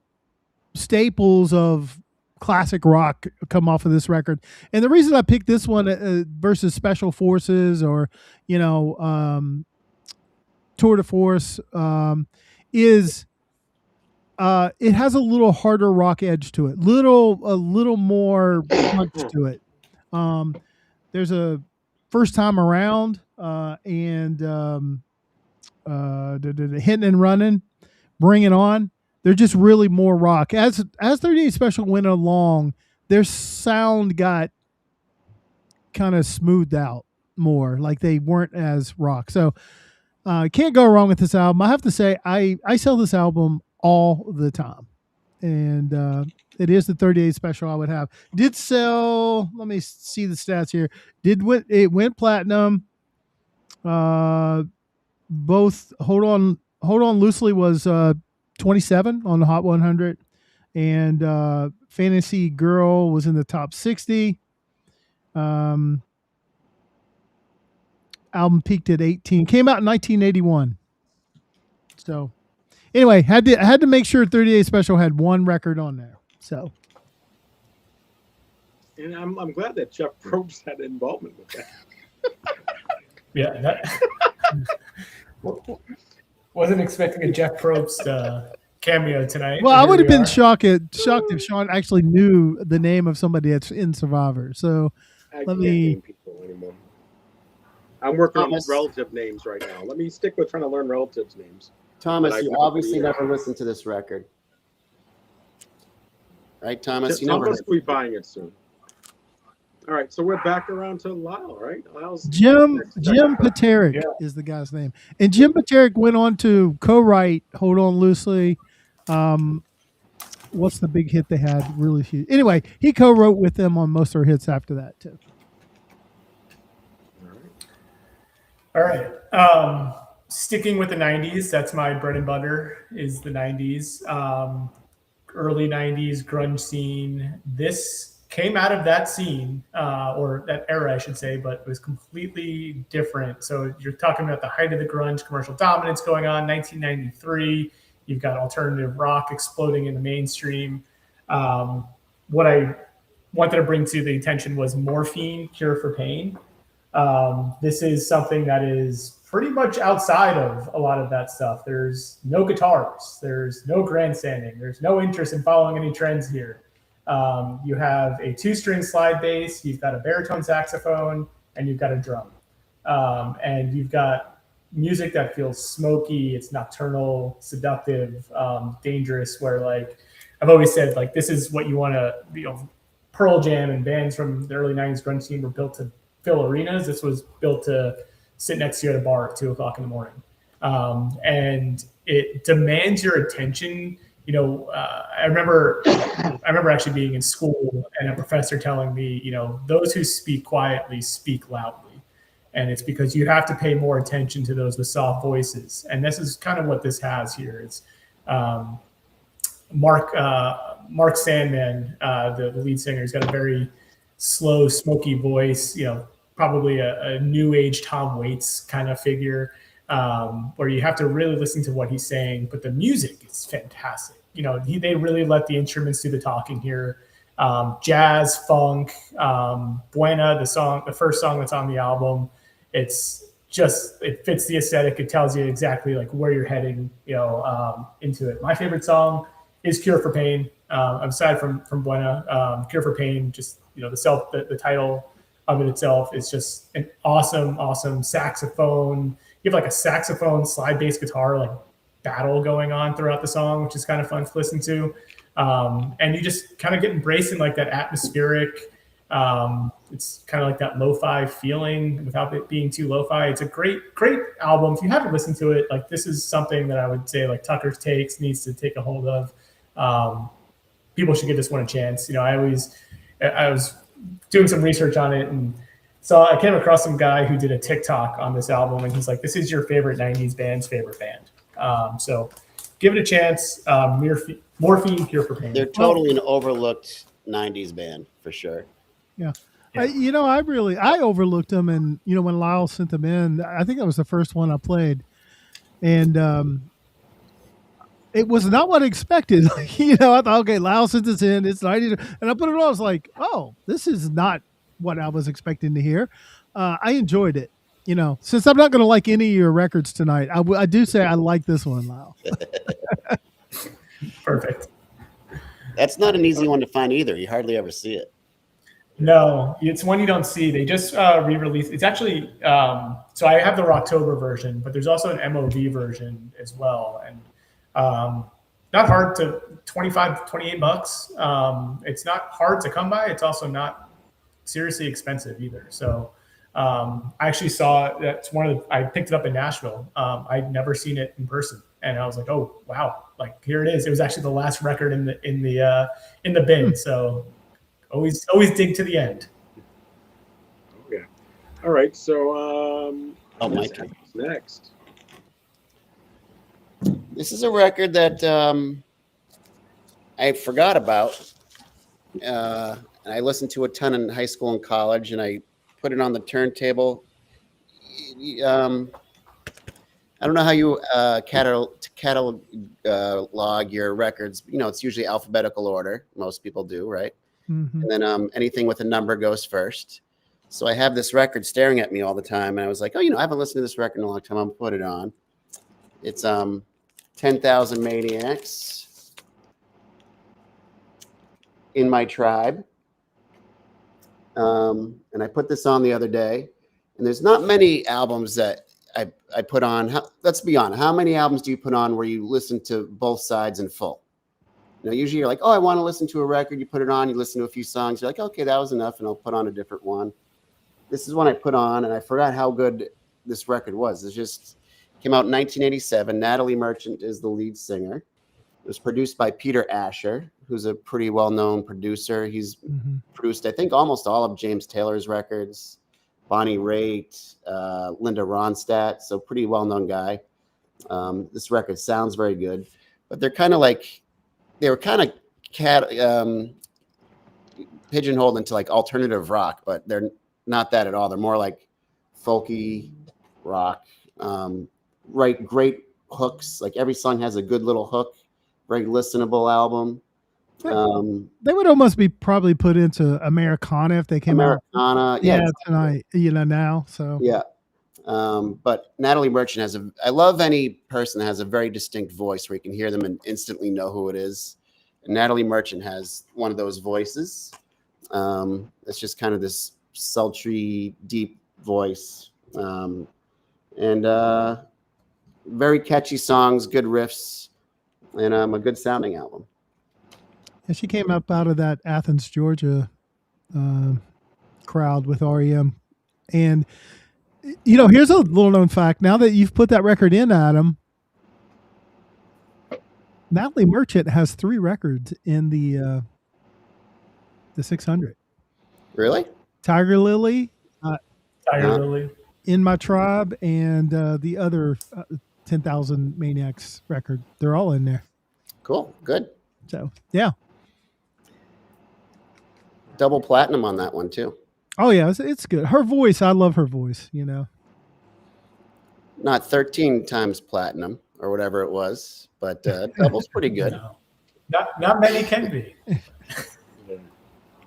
staples of classic rock come off of this record. And the reason I picked this one versus Special Forces or, Tour de Force is it has a little harder rock edge to it, a little more punch to it. There's a First Time Around and Hitting and Running, Bring It On. They're just really more rock. As 38 Special went along, their sound got kind of smoothed out more, like they weren't as rock. So can't go wrong with this album. I have to say, I sell this album all the time, and it is the 38 Special I would have. Did sell, let me see the stats here. It went platinum. Both Hold On Loosely was 27 on the Hot 100, and Fantasy Girl was in the top 60. Album peaked at 18. Came out in 1981. So anyway, I had to make sure 38 Special had one record on there. So, and I'm glad that Jeff Probst had involvement with that. Yeah, wasn't expecting a Jeff Probst cameo tonight. Well, I would have been shocked if Sean actually knew the name of somebody that's in Survivor. So I can't name people anymore. I'm working on relative names right now. Let me stick with trying to learn relatives' names. Thomas, you obviously never listened to this record. Right, Thomas? Thomas will be buying it soon. All right, so we're back around to Lyle, right? Lyle's Jim Paterick is the guy's name. And Jim Paterick went on to co-write Hold On Loosely. What's the big hit they had? Really huge. Anyway, he co-wrote with them on most of their hits after that, too. All right. Sticking with the 90s, that's my bread and butter, is the 90s. Early 90s grunge scene. This came out of that scene, or that era, I should say, but it was completely different. So you're talking about the height of the grunge commercial dominance going on, 1993. You've got alternative rock exploding in the mainstream. What I wanted to bring to the attention was Morphine, Cure for Pain. This is something that is pretty much outside of a lot of that stuff. There's no guitars. There's no grandstanding. There's no interest in following any trends here. You have a 2-string slide bass, you've got a baritone saxophone, and you've got a drum. And you've got music that feels smoky, it's nocturnal, seductive, dangerous, where like I've always said, like, this is what you want to, Pearl Jam and bands from the early 90s grunge scene were built to fill arenas. This was built to sit next to you at a bar at 2 o'clock in the morning. And it demands your attention. I remember actually being in school and a professor telling me, those who speak quietly speak loudly. And it's because you have to pay more attention to those with soft voices. And this is kind of what this has here. It's Mark Sandman, the lead singer, has got a very slow, smoky voice, probably a new age Tom Waits kind of figure, where you have to really listen to what he's saying, but the music is fantastic. They really let the instruments do the talking here. Jazz, funk, Buena, the first song that's on the album. It fits the aesthetic. It tells you exactly like where you're heading, into it. My favorite song is Cure for Pain. Aside from Buena, Cure for Pain, just, the title of it itself is just an awesome saxophone. You have like a saxophone slide bass guitar, like battle going on throughout the song, which is kind of fun to listen to. And you just kind of get embraced in like that atmospheric, it's kind of like that lo-fi feeling without it being too lo-fi. It's a great album. If you haven't listened to it, like, this is something that I would say like Tucker's Takes needs to take a hold of. People should give this one a chance. I was doing some research on it, and so I came across some guy who did a TikTok on this album, and he's like, this is your favorite 90s band's favorite band. So give it a chance. Morphine, Cure for Pain. They're totally an overlooked 90s band for sure. Yeah. I overlooked them, and when Lyle sent them in, I think that was the first one I played, and it was not what I expected. I thought, okay, Lyle sent this in, it's 90, and I put it on. I was like, oh, this is not what I was expecting to hear. I enjoyed it. Since I'm not going to like any of your records tonight, I do say I like this one, Lyle. Perfect. That's not an easy one to find either. You hardly ever see it. No, it's one you don't see. They just re-released. It's actually, so I have the Rocktober version, but there's also an MOV version as well. And not hard to $28. It's not hard to come by. It's also not seriously expensive either. So I actually saw that's I picked it up in Nashville. I'd never seen it in person, and I was like, oh wow, like, here it is. It was actually the last record in the bin. So always dig to the end. Okay. All right. So my turn. Next. This is a record that I forgot about, and I listened to a ton in high school and college, and I put it on the turntable. I don't know how you catalog your records. It's usually alphabetical order. Most people do, right? Mm-hmm. And then anything with a number goes first. So I have this record staring at me all the time, and I was like, I haven't listened to this record in a long time. I'm gonna put it on. It's 10,000 Maniacs, In My Tribe. And I put this on the other day, and there's not many albums that I put on. Let's be honest. How many albums do you put on where you listen to both sides in full? Usually you're like, oh, I want to listen to a record. You put it on, you listen to a few songs. You're like, okay, that was enough, and I'll put on a different one. This is one I put on, and I forgot how good this record was. It just came out in 1987. Natalie Merchant is the lead singer. It was produced by Peter Asher, who's a pretty well-known producer. He's produced, I think, almost all of James Taylor's records, Bonnie Raitt, Linda Ronstadt, so pretty well-known guy. This record sounds very good, but they were kind of pigeonholed into like alternative rock, but they're not that at all. They're more like folky rock. Right, great hooks. Like every song has a good little hook. Very listenable album. They would almost be probably put into Americana if they came Americana, out. Yeah, tonight, now. So yeah. But Natalie Merchant I love any person that has a very distinct voice where you can hear them and instantly know who it is. And Natalie Merchant has one of those voices. It's just kind of this sultry, deep voice. And very catchy songs, good riffs, and a good sounding album. And she came up out of that Athens, Georgia crowd with REM. And, here's a little known fact. Now that you've put that record in, Adam, Natalie Merchant has 3 records in the 600. Really? Tiger Lily, Lily, In My Tribe, and the other 10,000 Maniacs record. They're all in there. Cool. Good. So, yeah. Double platinum on that one, too. Oh, yeah. It's good. Her voice, I love her voice, Not 13 times platinum or whatever it was, but double's pretty good. No. Not many can be.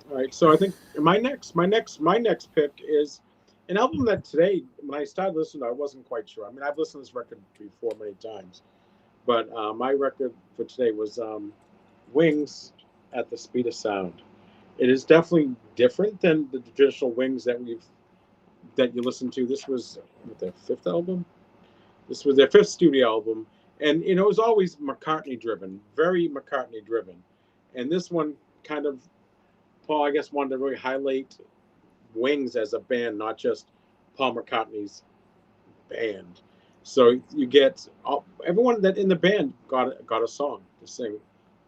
All right, so I think my next pick is an album that today, when I started listening to, I wasn't quite sure. I mean, I've listened to this record before many times, but my record for today was Wings at the Speed of Sound. It is definitely different than the traditional Wings that you listen to. This was their 5th album. This was their 5th studio album, and it was always McCartney driven, very McCartney driven. And this one kind of, Paul, I guess, wanted to really highlight Wings as a band, not just Paul McCartney's band. So you get everyone that in the band got a song to sing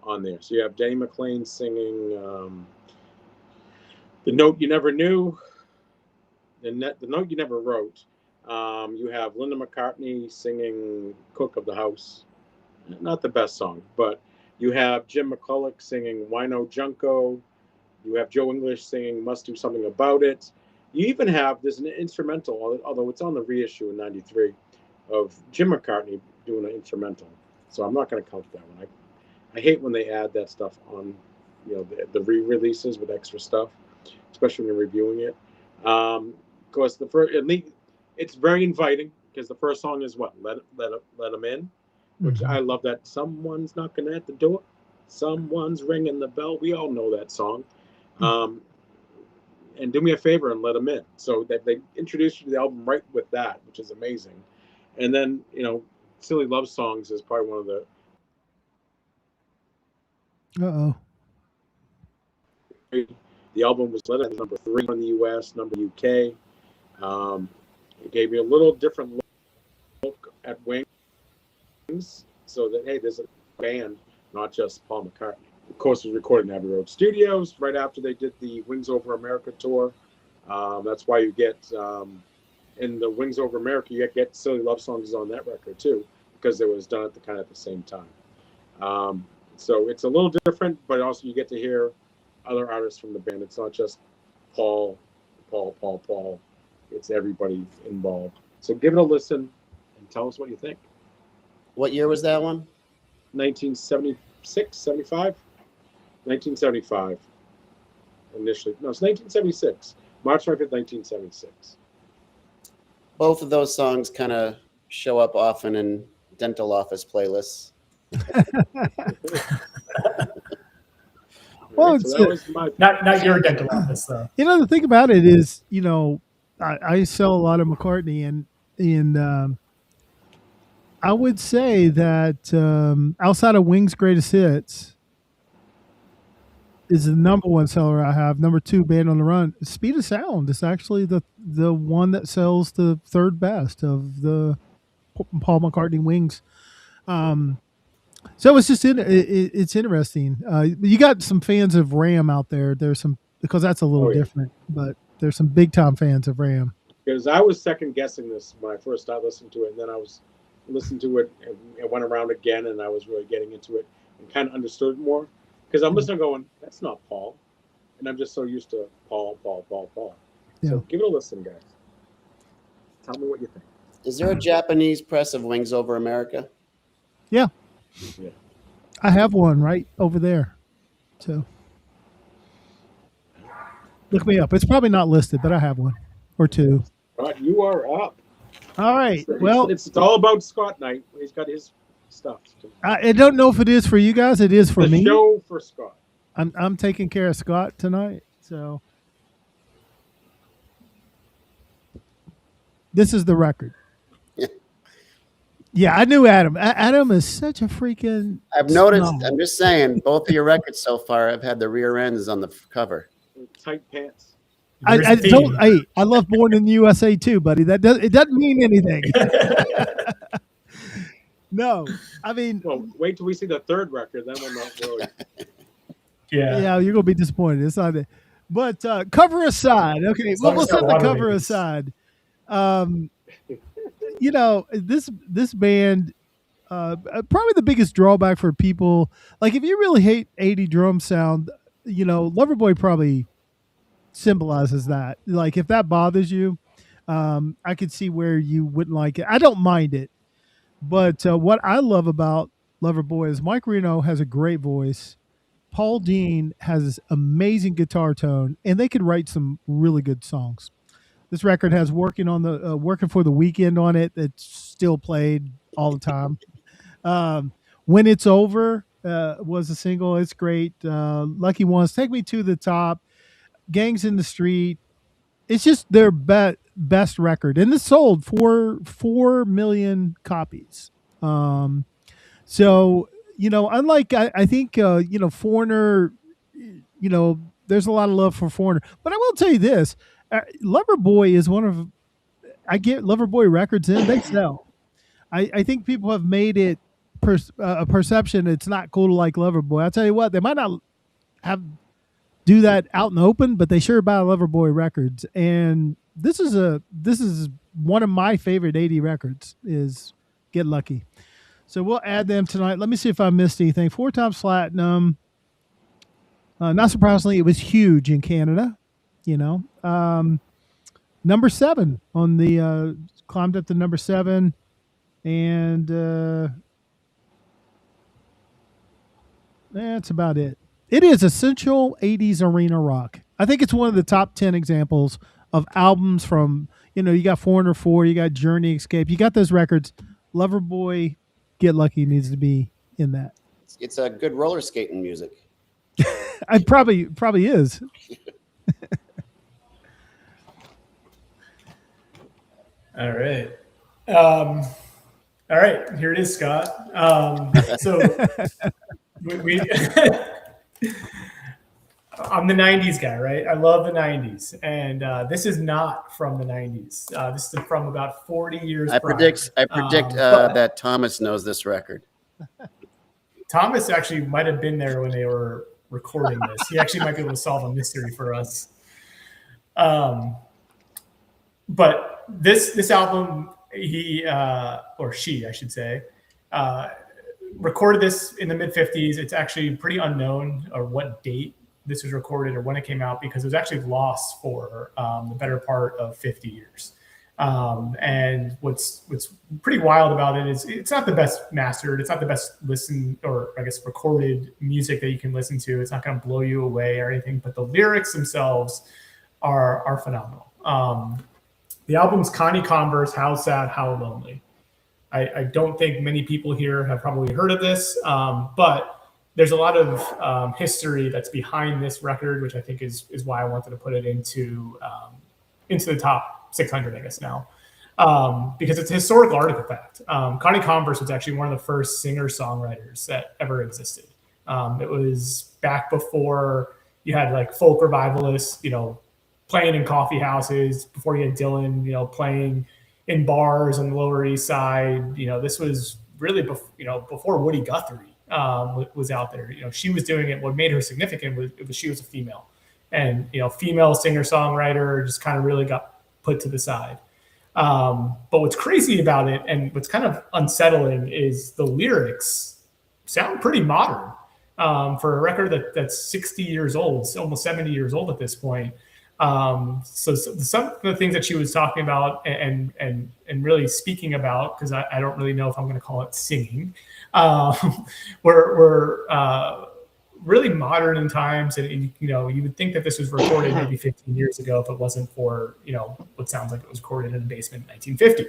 on there. So you have Danny McLean singing The Note You Never Knew, the Note You Never Wrote. You have Linda McCartney singing Cook of the House. Not the best song, but you have Jim McCulloch singing Wino Junko. You have Joe English singing Must Do Something About It. You even have, there's an instrumental, although it's on the reissue in 93, of Jim McCartney doing an instrumental. So I'm not going to count that one. I hate when they add that stuff on, the re-releases with extra stuff, especially when you're reviewing it. Of course, it's very inviting because the first song is what? Let them in, which I love that. Someone's knocking at the door. Someone's ringing the bell. We all know that song. And do me a favor and let them in. So that they introduced you to the album right with that, which is amazing. And then, Silly Love Songs is probably one of the... The album was let at number 3 in the US, number UK. It gave you a little different look at Wings, so that, hey, there's a band, not just Paul McCartney. Of course, it was recorded in Abbey Road Studios right after they did the Wings Over America tour. That's why you get, in the Wings Over America, you get Silly Love Songs on that record too, because it was done at the same time. So it's a little different, but also you get to hear other artists from the band. It's not just Paul. It's everybody involved. So give it a listen and tell us what you think. What year was that one? 1976, 75? 1975. Initially. No, it's 1976. March 25th, 1976. Both of those songs kind of show up often in dental office playlists. Well, so that was my... not your dental office though. The thing about it is, I sell a lot of McCartney, and I would say that outside of Wings' Greatest Hits is the number 1 seller I have. Number 2, Band on the Run. Speed of Sound is actually the one that sells the 3rd best of the Paul McCartney Wings. So it's just it's interesting. You got some fans of Ram out there. There's some, because that's a little different, but there's some big time fans of Ram. Because I was second guessing this when I first started listening to it, and then I was listening to it and it went around again, and I was really getting into it and kind of understood it more. Because I'm listening going, that's not Paul. and I'm just so used to Paul. Yeah. So give it a listen, guys. Tell me what you think. Is there a Japanese press of Wings Over America? Yeah. Yeah. I have one right over there. So look me up. It's probably not listed, but I have one or two. But you are up. All right. Well, it's all about Scott night. He's got his stuff. I don't know if it is for you guys. It is for The me. show for Scott. I'm taking care of Scott tonight. So this is the record. Yeah, I knew Adam. Adam is such a freaking. I've noticed. snob. I'm just saying, both of your records so far have had the rear ends on the cover. Tight pants. I don't. I love Born in the USA too, buddy. It doesn't mean anything. No, I mean, Well, wait till we see the third record, then we'll know. Really. Yeah. you're gonna be disappointed. It's not it. But cover aside, okay, As long we'll as set that the water cover leaks. aside. This band, probably the biggest drawback for people, like if you really hate 80 drum sound, Loverboy probably symbolizes that. Like if that bothers you, I could see where you wouldn't like it. I don't mind it, but what I love about Loverboy is Mike Reno has a great voice. Paul Dean has this amazing guitar tone, and they could write some really good songs. This record has Working for the Weekend on it. It's still played all the time. When It's Over was a single. It's great. Lucky Ones, Take Me to the Top, Gangs in the Street. It's just their best record, and it sold 4 million copies. So unlike I think Foreigner, there's a lot of love for Foreigner, but I will tell you this. Loverboy is I get Loverboy records in, they sell. I think people have made it a perception it's not cool to like Loverboy. I'll tell you what, they might not do that out in the open, but they sure buy Loverboy records. And this is one of my favorite 80 records is Get Lucky. So we'll add them tonight. Let me see if I missed anything. 4 times platinum. Not surprisingly, it was huge in Canada. Number 7 on the climbed up to number 7, and that's about it. It is essential 80s arena rock. I think it's one of the top 10 examples of albums from, you got Foreigner 4, you got Journey, Escape, you got those records. Loverboy, Get Lucky needs to be in that. It's a good roller skating music. I probably is. All right. All right. Here it is, Scott. So we I'm the 90s guy, right? I love the 90s. And this is not from the 90s. This is from about 40 years I prior. predict that Thomas knows this record. Thomas actually might have been there when they were recording this. He actually might be able to solve a mystery for us. But this album, he or she, I should say, recorded this in the mid 50s. It's actually pretty unknown or what date this was recorded or when it came out, because it was actually lost for the better part of 50 years. And what's pretty wild about it is it's not the best mastered. It's not the best listened or I guess recorded music that you can listen to. It's not going to blow you away or anything, but the lyrics themselves are phenomenal. The album's Connie, Converse, How Sad, How Lonely. I don't think many people here have probably heard of this, but there's a lot of history that's behind this record, which I think is why I wanted to put it into the top 600, I guess now, because it's a historical artifact. Connie Converse was actually one of the first singer-songwriters that ever existed. It was back before you had like folk revivalists, playing in coffee houses, before you had Dylan, playing in bars on the Lower East Side. This was really before Woody Guthrie was out there. She was doing it. What made her significant was she was a female, and female singer-songwriter just kind of really got put to the side. But what's crazy about it and what's kind of unsettling is the lyrics sound pretty modern. for a record that's 60 years old, almost 70 years old at this point. So some of the things that she was talking about and really speaking about, because I don't really know if I'm going to call it singing, were really modern in times. And, you would think that this was recorded maybe 15 years ago if it wasn't for, what sounds like it was recorded in a basement in 1950.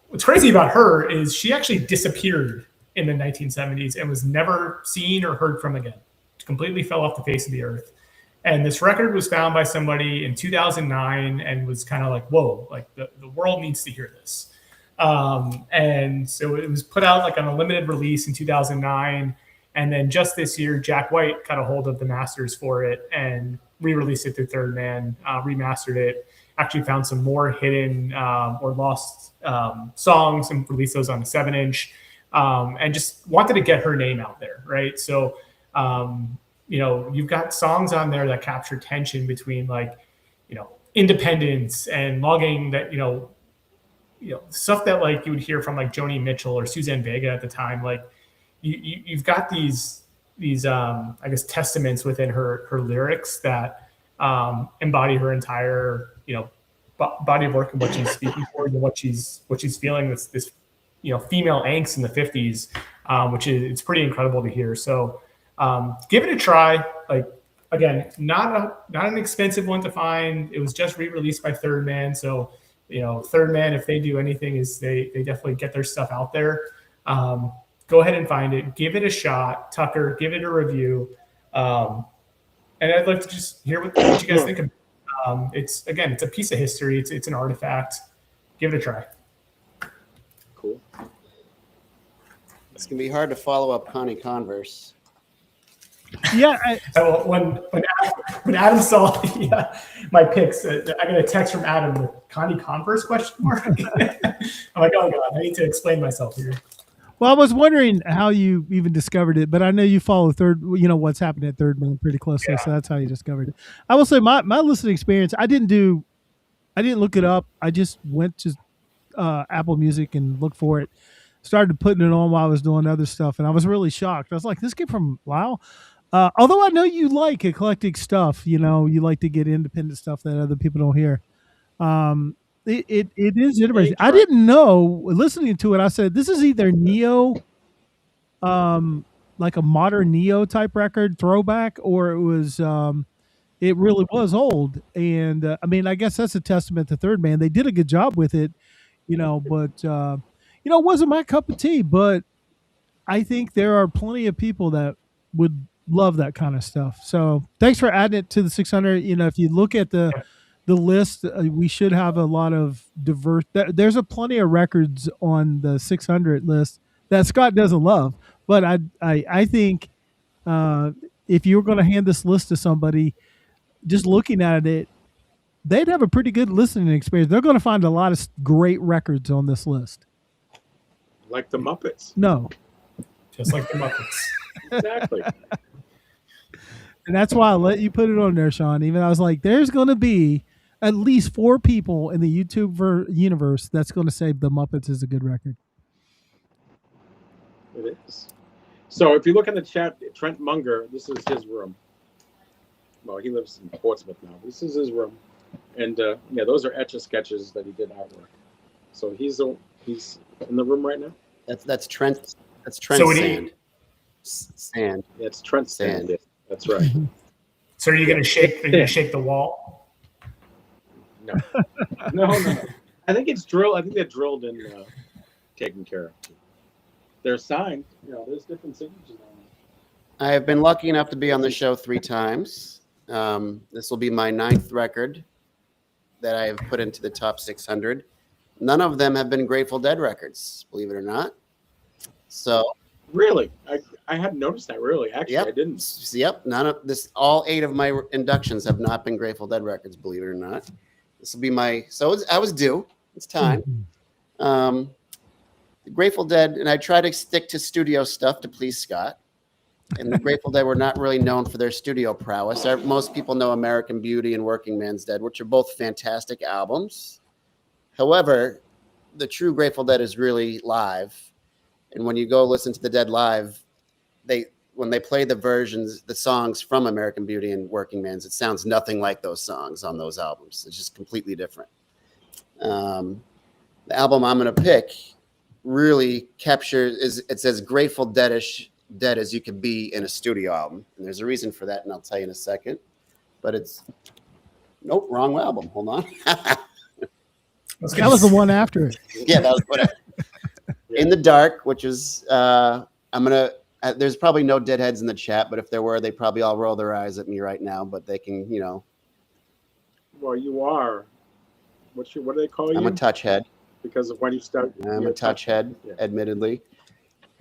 What's crazy about her is she actually disappeared in the 1970s and was never seen or heard from again. She completely fell off the face of the earth. And this record was found by somebody in 2009 and was kind of like, whoa, like the world needs to hear this. And so it was put out like on a limited release in 2009. And then just this year, Jack White got a hold of the masters for it and re-released it through Third Man, remastered it, actually found some more hidden or lost songs and released those on a 7-inch, and just wanted to get her name out there, right? So, you've got songs on there that capture tension between independence and logging that, stuff that like you would hear from like Joni Mitchell or Suzanne Vega at the time. Like you've got these I guess testaments within her lyrics that embody her entire, body of work and what she's speaking for and what she's feeling, this female angst in the 50s, which is, it's pretty incredible to hear. So give it a try. Like, again, not an expensive one to find. It was just re-released by Third Man. So, Third Man, if they do anything, is they definitely get their stuff out there. Go ahead and find it. Give it a shot. Tucker, give it a review. And I'd like to just hear what you guys think of it. It's a piece of history. It's an artifact. Give it a try. Cool. It's going to be hard to follow up Connie Converse. Yeah. When Adam saw my picks, I got a text from Adam with Connie Converse question mark. I'm like, oh God, I need to explain myself here. Well, I was wondering how you even discovered it, but I know you follow what's happening at Third Man pretty closely, so that's how you discovered it. I will say my listening experience, I didn't look it up. I just went to Apple Music and looked for it, started putting it on while I was doing other stuff, and I was really shocked. I was like, this came from Lyle? Although I know you like eclectic stuff, you like to get independent stuff that other people don't hear. It is interesting. I didn't know, listening to it, I said, this is either neo, like a modern neo type record throwback, or it was, it really was old. And I guess that's a testament to Third Man. They did a good job with it, but, it wasn't my cup of tea, but I think there are plenty of people that would love that kind of stuff. So thanks for adding it to the 600. If you look at the list, we should have a lot of diverse. There's plenty of records on the 600 list that Scott doesn't love, but I think if you were going to hand this list to somebody, just looking at it, they'd have a pretty good listening experience. They're going to find a lot of great records on this list. Like the Muppets. No, just like the Muppets. Exactly. And that's why I let you put it on there, Sean. Even I was like, there's going to be at least 4 people in the YouTube universe that's going to say the Muppets is a good record. It is. So if you look in the chat, Trent Munger, this is his room. Well, he lives in Portsmouth now. This is his room. And those are Etch-a-Sketches that he did artwork. So he's in the room right now. That's Trent. That's Trent so Sand. Sand. Yeah, it's Trent Sand. Yeah, that's right. So are you going to shake? Are you going to shake the wall? No. No. I think it's drilled. I think they're drilled and taken care of. They're signed. There's different signatures on them. I have been lucky enough to be on the show 3 times. This will be my 9th record that I have put into the top 600. None of them have been Grateful Dead records, believe it or not. So really, I hadn't noticed that. Really, actually, yep. I didn't. Yep, none of this. All 8 of my inductions have not been Grateful Dead records, believe it or not. This will be my. So I was due. It's time. The Grateful Dead, and I try to stick to studio stuff to please Scott. And the Grateful Dead were not really known for their studio prowess. Most people know American Beauty and Working Man's Dead, which are both fantastic albums. However, the true Grateful Dead is really live. And when you go listen to the Dead live, when they play the songs from American Beauty and Working Man's, it sounds nothing like those songs on those albums. It's just completely different. The album I'm going to pick really captures, it's as Grateful Dead as you could be in a studio album. And there's a reason for that, and I'll tell you in a second. But nope, wrong album. Hold on. That was the one after it. Yeah, that was what In the Dark, which is, there's probably no deadheads in the chat, but if there were, they probably all roll their eyes at me right now, but they can, Well, you are. What do they call you? I'm a touch head. Because of when you start. I'm a touch head, yeah. Admittedly.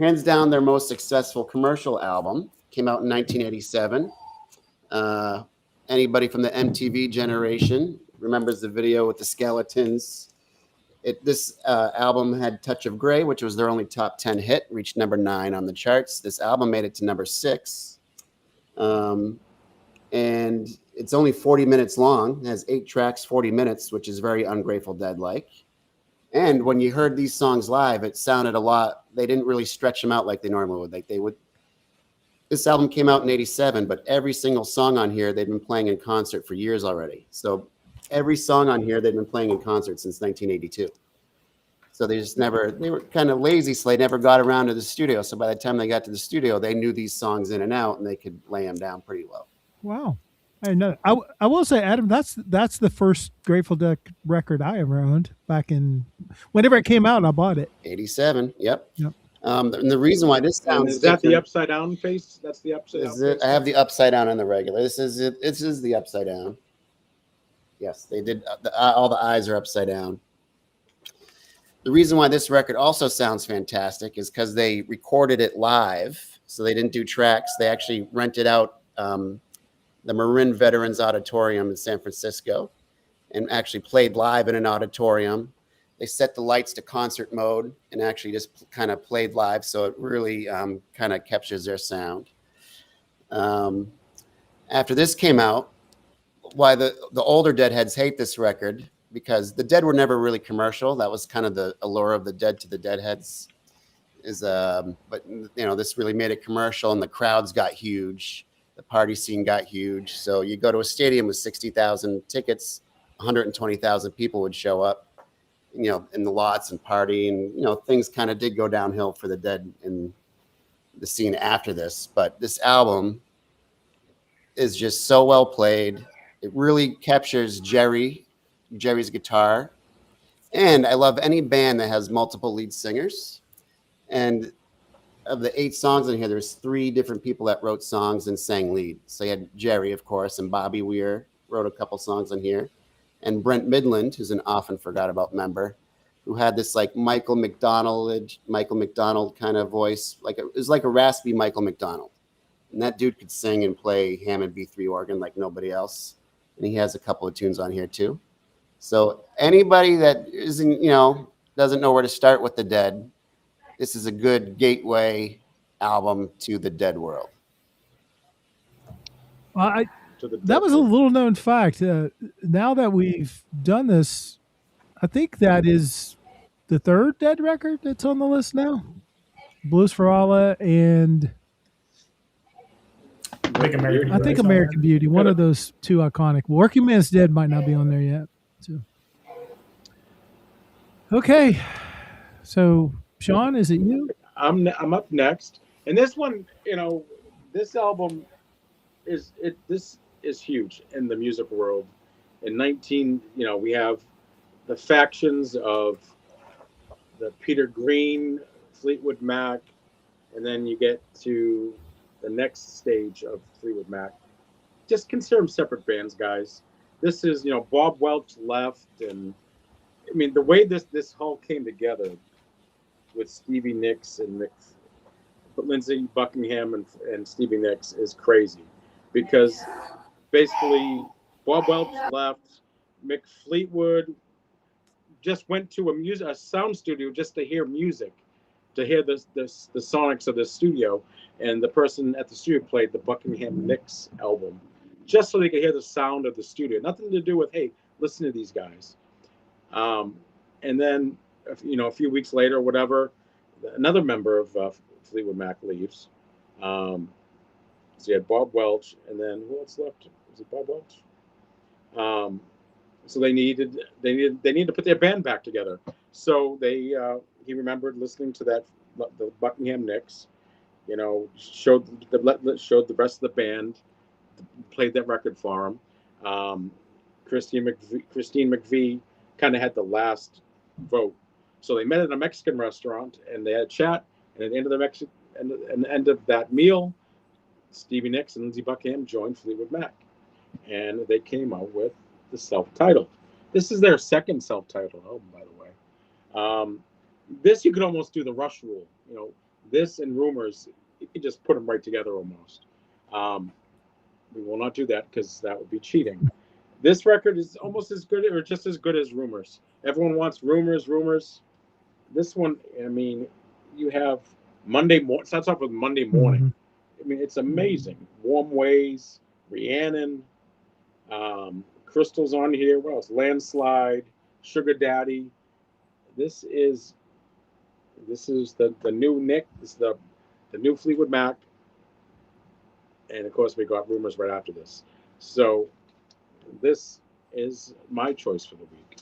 Hands down, their most successful commercial album came out in 1987. Anybody from the MTV generation remembers the video with the skeletons. This album had Touch of Grey, which was their only top 10 hit, reached number 9 on the charts. This album made it to number 6. And it's only 40 minutes long. It has 8 tracks, 40 minutes, which is very Ungrateful Dead-like. And when you heard these songs live, it sounded a lot. They didn't really stretch them out like they normally would. Like they would. This album came out in 87, but every single song on here, they've been playing in concert for years already. So every song on here, they've been playing in concert since 1982. So they were kind of lazy, so they never got around to the studio. So by the time they got to the studio, they knew these songs in and out, and they could lay them down pretty well. Wow. I know. I will say, Adam, that's the first Grateful Dead record I ever owned back in whenever it came out. I bought it. 87. Yep. Yep. And the reason why this sounds is that the upside down face? That's the upside down. I have the upside down on the regular. This is it. This is the upside down. Yes, they did. All the eyes are upside down. The reason why this record also sounds fantastic is because they recorded it live. So they didn't do tracks. They actually rented out the Marin Veterans Auditorium in San Francisco and actually played live in an auditorium. They set the lights to concert mode and actually just kind of played live. So it really kind of captures their sound. After this came out, why the older Deadheads hate this record, because the Dead were never really commercial. That was kind of the allure of the Dead to the Deadheads. But this really made it commercial, and the crowds got huge. The party scene got huge. So you go to a stadium with 60,000 tickets, 120,000 people would show up, in the lots and party. And, things kind of did go downhill for the Dead in the scene after this. But this album is just so well played. It really captures Jerry's guitar. And I love any band that has multiple lead singers. And of the 8 songs in here, there's 3 different people that wrote songs and sang lead. So you had Jerry, of course, and Bobby Weir wrote a couple songs on here. And Brent Midland, who's an often forgot about member, who had this like Michael McDonald kind of voice. It was like a raspy Michael McDonald. And that dude could sing and play Hammond B3 organ like nobody else. And he has a couple of tunes on here too. So anybody that isn't, doesn't know where to start with the Dead, this is a good gateway album to the Dead world. Well, that was a little known fact. Now that we've done this, I think that is the 3rd Dead record that's on the list now. Blues for Allah and I think American Beauty. One of those 2 iconic. Working Man's Dead might not be on there yet. So. Okay, so Sean, is it you? I'm up next, and this one, this album this is huge in the music world. In we have the factions of the Peter Green, Fleetwood Mac, and then you get to the next stage of Fleetwood Mac. Just consider them separate bands, guys. This is, Bob Welch left, and I mean the way this whole came together with Stevie Nicks and Lindsey Buckingham and Stevie Nicks is crazy, because basically Bob Welch left, Mick Fleetwood just went to a sound studio just to hear music, to hear the sonics of the studio, and the person at the studio played the Buckingham Nicks album just so they could hear the sound of the studio. Nothing to do with, hey, listen to these guys. And then, a few weeks later, whatever, another member of Fleetwood Mac leaves. Um, so you had Bob Welch, and then who else left? Was it Bob Welch? So they needed to put their band back together. So he remembered listening to the Buckingham Nicks. Showed the rest of the band, played that record for him. Christine McVie kind of had the last vote. So they met at a Mexican restaurant and they had a chat. And at the end of that meal, Stevie Nicks and Lindsey Buckingham joined Fleetwood Mac, and they came out with the self-titled. This is their second self-titled album, by the way. This you could almost do the Rush rule. This and Rumors, you could just put them right together almost. We will not do that because that would be cheating. This record is almost as good or just as good as Rumors. Everyone wants Rumors. This one, I mean, you have Monday morning. Starts off with Monday morning. Mm-hmm. I mean, it's amazing. Warm Ways, Rhiannon, Crystal's on here. What else? Landslide, Sugar Daddy. This is the new Nick. This is the new Fleetwood Mac. And of course, we got Rumors right after this. So this is my choice for the week.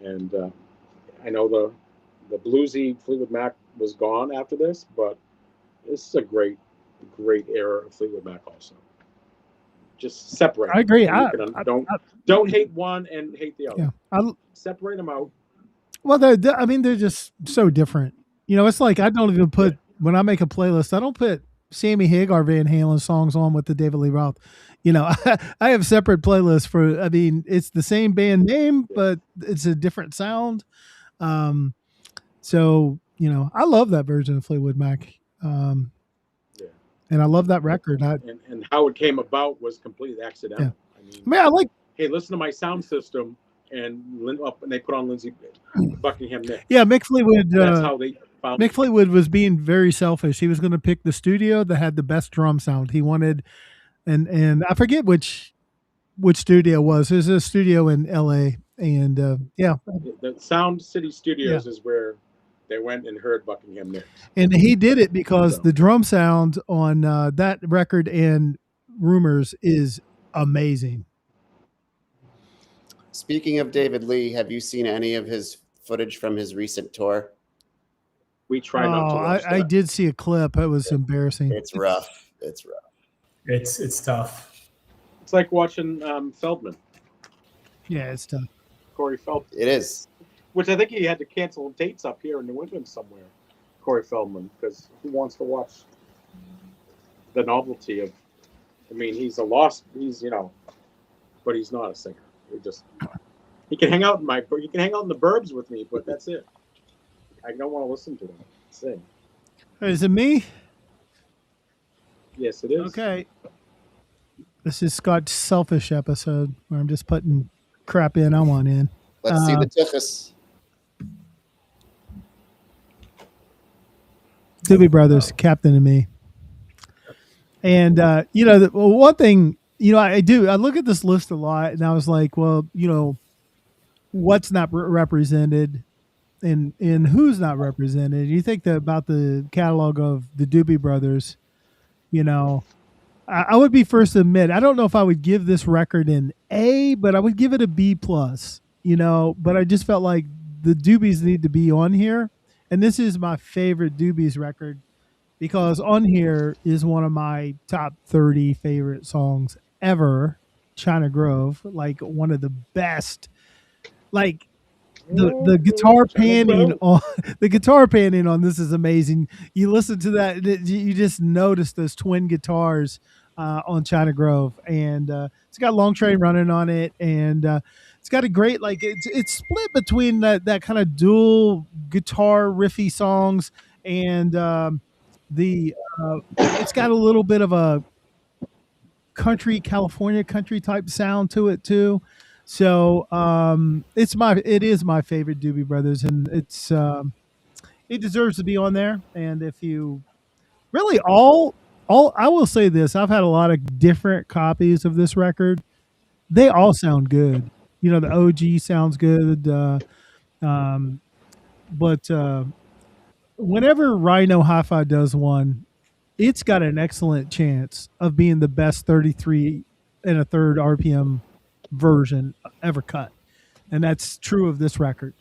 And I know the bluesy Fleetwood Mac was gone after this, but this is a great era of Fleetwood Mac also. Just separate. I agree. Don't hate one and hate the other. Yeah, separate them out. Well, they're just so different. It's like I don't even put when I make a playlist. I don't put Sammy Hagar Van Halen songs on with the David Lee Roth. I have separate playlists for. I mean, it's the same band name, but it's a different sound. So I love that version of Fleetwood Mac. And I love that record. And how it came about was completely accidental. Yeah. I mean, I like. Hey, listen to my sound system, and they put on Lindsey Buckingham Nick. Yeah, Mick Fleetwood. That's how they found Mick Fleetwood was being very selfish. He was going to pick the studio that had the best drum sound. He wanted, and I forget which studio it was. There's a studio in L.A. and the Sound City Studios is where they went and heard Buckingham Nicks. And he did it because the drum sound on that record and Rumors is amazing. Speaking of David Lee, have you seen any of his footage from his recent tour? We try not to watch that. I did see a clip. It was embarrassing. It's rough. It's tough. It's like watching Feldman. Yeah, it's tough. Corey Feldman. It is. Which I think he had to cancel dates up here in New England somewhere, Corey Feldman, because he wants to watch the novelty of. I mean, he's but he's not a singer. He can hang out in the burbs with me, but that's it. I don't want to listen to him sing. Is it me? Yes, it is. Okay. This is Scott's selfish episode where I'm just putting crap in I want in. Let's see the tuchus. Doobie Brothers, Captain and Me. And, one thing, I look at this list a lot and I was like, well, what's not represented and who's not represented. You think about the catalog of the Doobie Brothers, I would be first to admit, I don't know if I would give this record an A, but I would give it a B+, but I just felt like the Doobies need to be on here. And this is my favorite Doobies record because on here is one of my top 30 favorite songs ever, China Grove, like one of the best. Like the guitar panning on this is amazing. You listen to that, you just notice those twin guitars on China Grove, and it's got Long Train Running on it, and it's got a great it's split between that kind of dual guitar riffy songs, and it's got a little bit of a California country type sound to it too. So it is my favorite Doobie Brothers, and it deserves to be on there. And if you really all I will say this, I've had a lot of different copies of this record. They all sound good. The OG sounds good. But whenever Rhino Hi-Fi does one, it's got an excellent chance of being the best 33 and a third RPM version ever cut. And that's true of this record.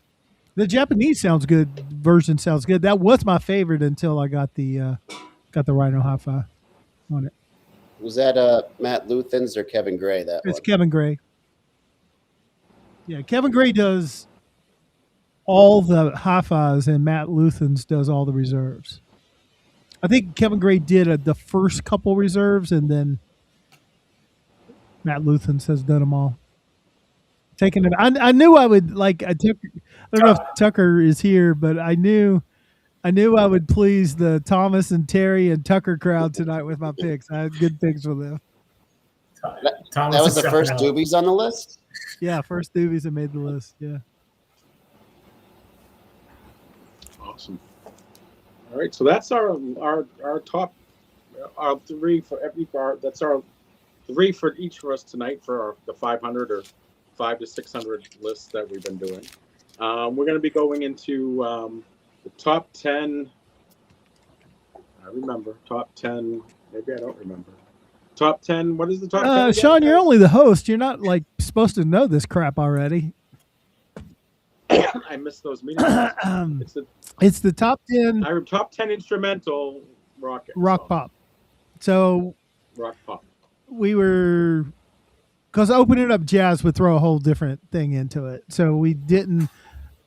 The Japanese version sounds good. That was my favorite until I got the Rhino Hi-Fi on it. Was that Matt Luthen's or Kevin Gray? It's Kevin Gray. Yeah, Kevin Gray does all the hi-fis and Matt Luthen's does all the reserves. I think Kevin Gray did the first couple reserves, and then Matt Luthen's has done them all. Taking it, I knew I would like. I don't know if Tucker is here, but I knew I would please the Thomas and Terry and Tucker crowd tonight with my picks. I had good picks for them. That was the first Doobies on the list? Yeah, first Doobies that made the list. Yeah. Awesome. All right, so that's our top, our three for every bar. That's our three for each of us tonight for the 500 or 500 to 600 lists that we've been doing. We're going to be going into the top 10. I remember top 10. Maybe I don't remember. Top 10. What is the top 10? Sean, you're only the host. You're not like supposed to know this crap already. I missed those meetings. It's the top 10. Top 10 instrumental rock pop. So rock pop. We were, because opening up jazz would throw a whole different thing into it. So we didn't.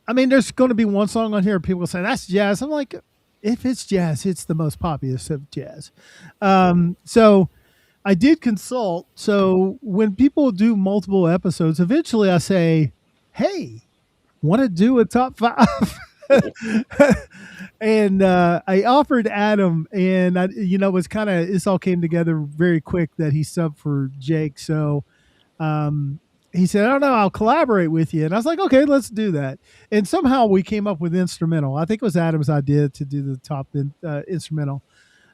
I mean, there's going to be one song on here people say that's jazz. I'm like, if it's jazz, it's the most populous of jazz. So I did consult. So when people do multiple episodes, eventually I say, hey, want to do a top 5? And I offered Adam, and this all came together very quick that he subbed for Jake. So he said, I don't know, I'll collaborate with you. And I was like, okay, let's do that. And somehow we came up with instrumental. I think it was Adam's idea to do the top instrumental.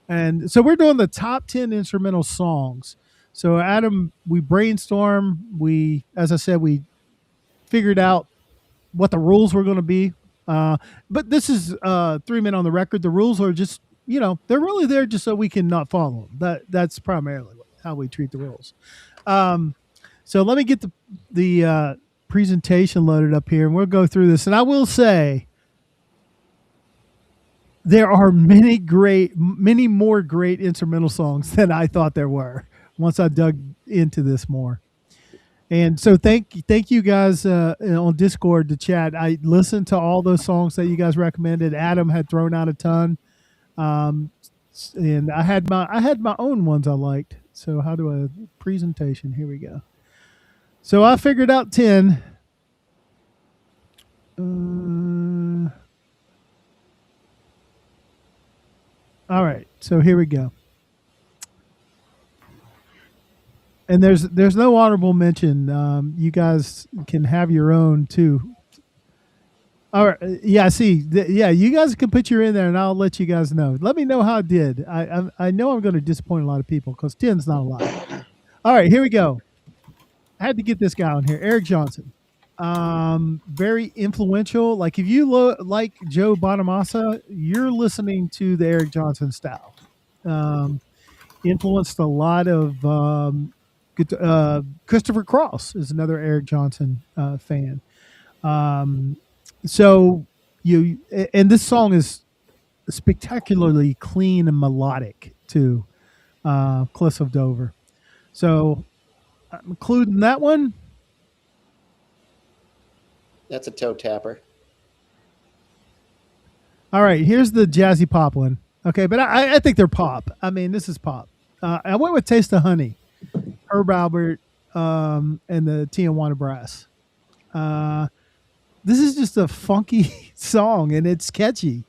And so we're doing the top 10 instrumental songs. So Adam, we brainstormed. As I said, we figured out what the rules were going to be. But this is 3 Men on the Record. The rules are just, they're really there just so we can not follow them. That's primarily how we treat the rules. So let me get the presentation loaded up here, and we'll go through this. And I will say there are many more great instrumental songs than I thought there were once I dug into this more. And so thank you guys on Discord to chat. I listened to all those songs that you guys recommended. Adam had thrown out a ton, and I had my own ones I liked. So how do I presentation? Here we go. So I figured out 10. All right. So here we go. And there's no honorable mention. You guys can have your own too. All right. Yeah. See. You guys can put your in there, and I'll let you guys know. Let me know how it did. I know I'm going to disappoint a lot of people because 10's not a lot. All right. Here we go. I had to get this guy on here, Eric Johnson. Very influential. Like if you like Joe Bonamassa, you're listening to the Eric Johnson style. Influenced a lot of. Christopher Cross is another Eric Johnson fan. And this song is spectacularly clean and melodic too. Cliffs of Dover. So I'm including that one. That's a toe tapper. All right, here's the jazzy pop one. Okay, but I think they're pop. I mean, this is pop. I went with Taste of Honey. Herb Albert and the Tijuana Brass. This is just a funky song, and it's catchy.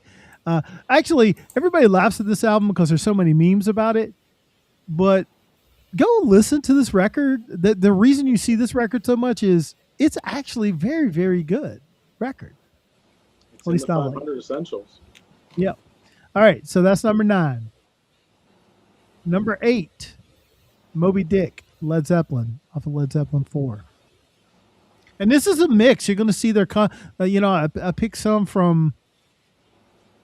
Actually, everybody laughs at this album because there's so many memes about it. But go listen to this record. The reason you see this record so much is it's actually very, very good record. It's at least in the 500 essentials. Yep. All right, so that's number 9. Number 8. Moby Dick, Led Zeppelin, off of Led Zeppelin 4. And this is a mix. You're going to see their, I picked some from,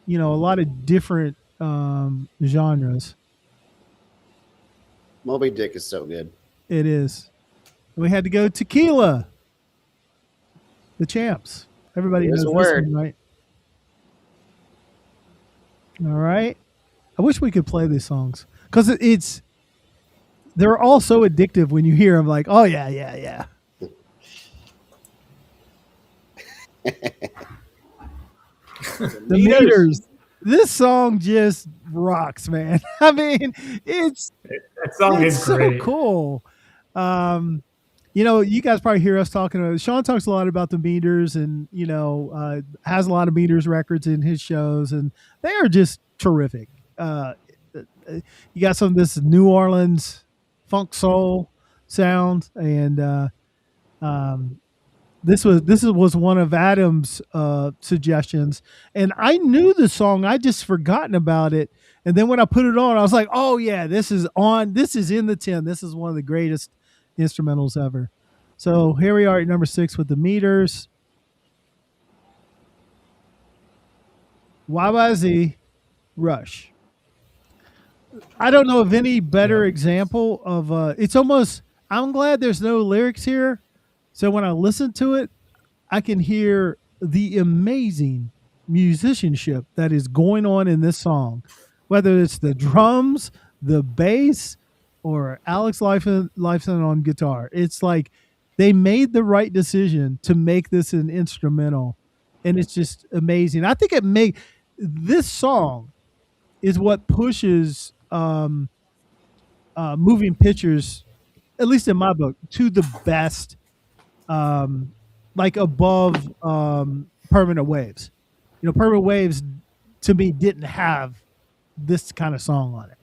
a lot of different genres. Moby Dick is so good. It is. We had to go Tequila. The Champs. Everybody There's knows a this word. one, right? All right. I wish we could play these songs because they're all so addictive when you hear them. Like, oh yeah, yeah, yeah. The Meters. This song just rocks, man. I mean, That song is so great. cool. You guys probably hear us talking about. Sean talks a lot about the Meters, and has a lot of Meters records in his shows, and they are just terrific. You got some of this New Orleans funk soul sound, and this was one of Adam's suggestions, and I knew the song. I just forgotten about it, and then when I put it on, I was like, "Oh yeah, this is on. This is in the 10. This is one of the greatest instrumentals ever." So here we are at number 6 with the Meters. YYZ, Rush. I don't know of any better example of it's almost. I'm glad there's no lyrics here. So when I listen to it, I can hear the amazing musicianship that is going on in this song, whether it's the drums, the bass, or Alex Lifeson on guitar. It's like they made the right decision to make this an instrumental, and it's just amazing. I think this song is what pushes moving pictures, at least in my book, to the best. Like above Permanent Waves. Permanent Waves to me didn't have this kind of song on it.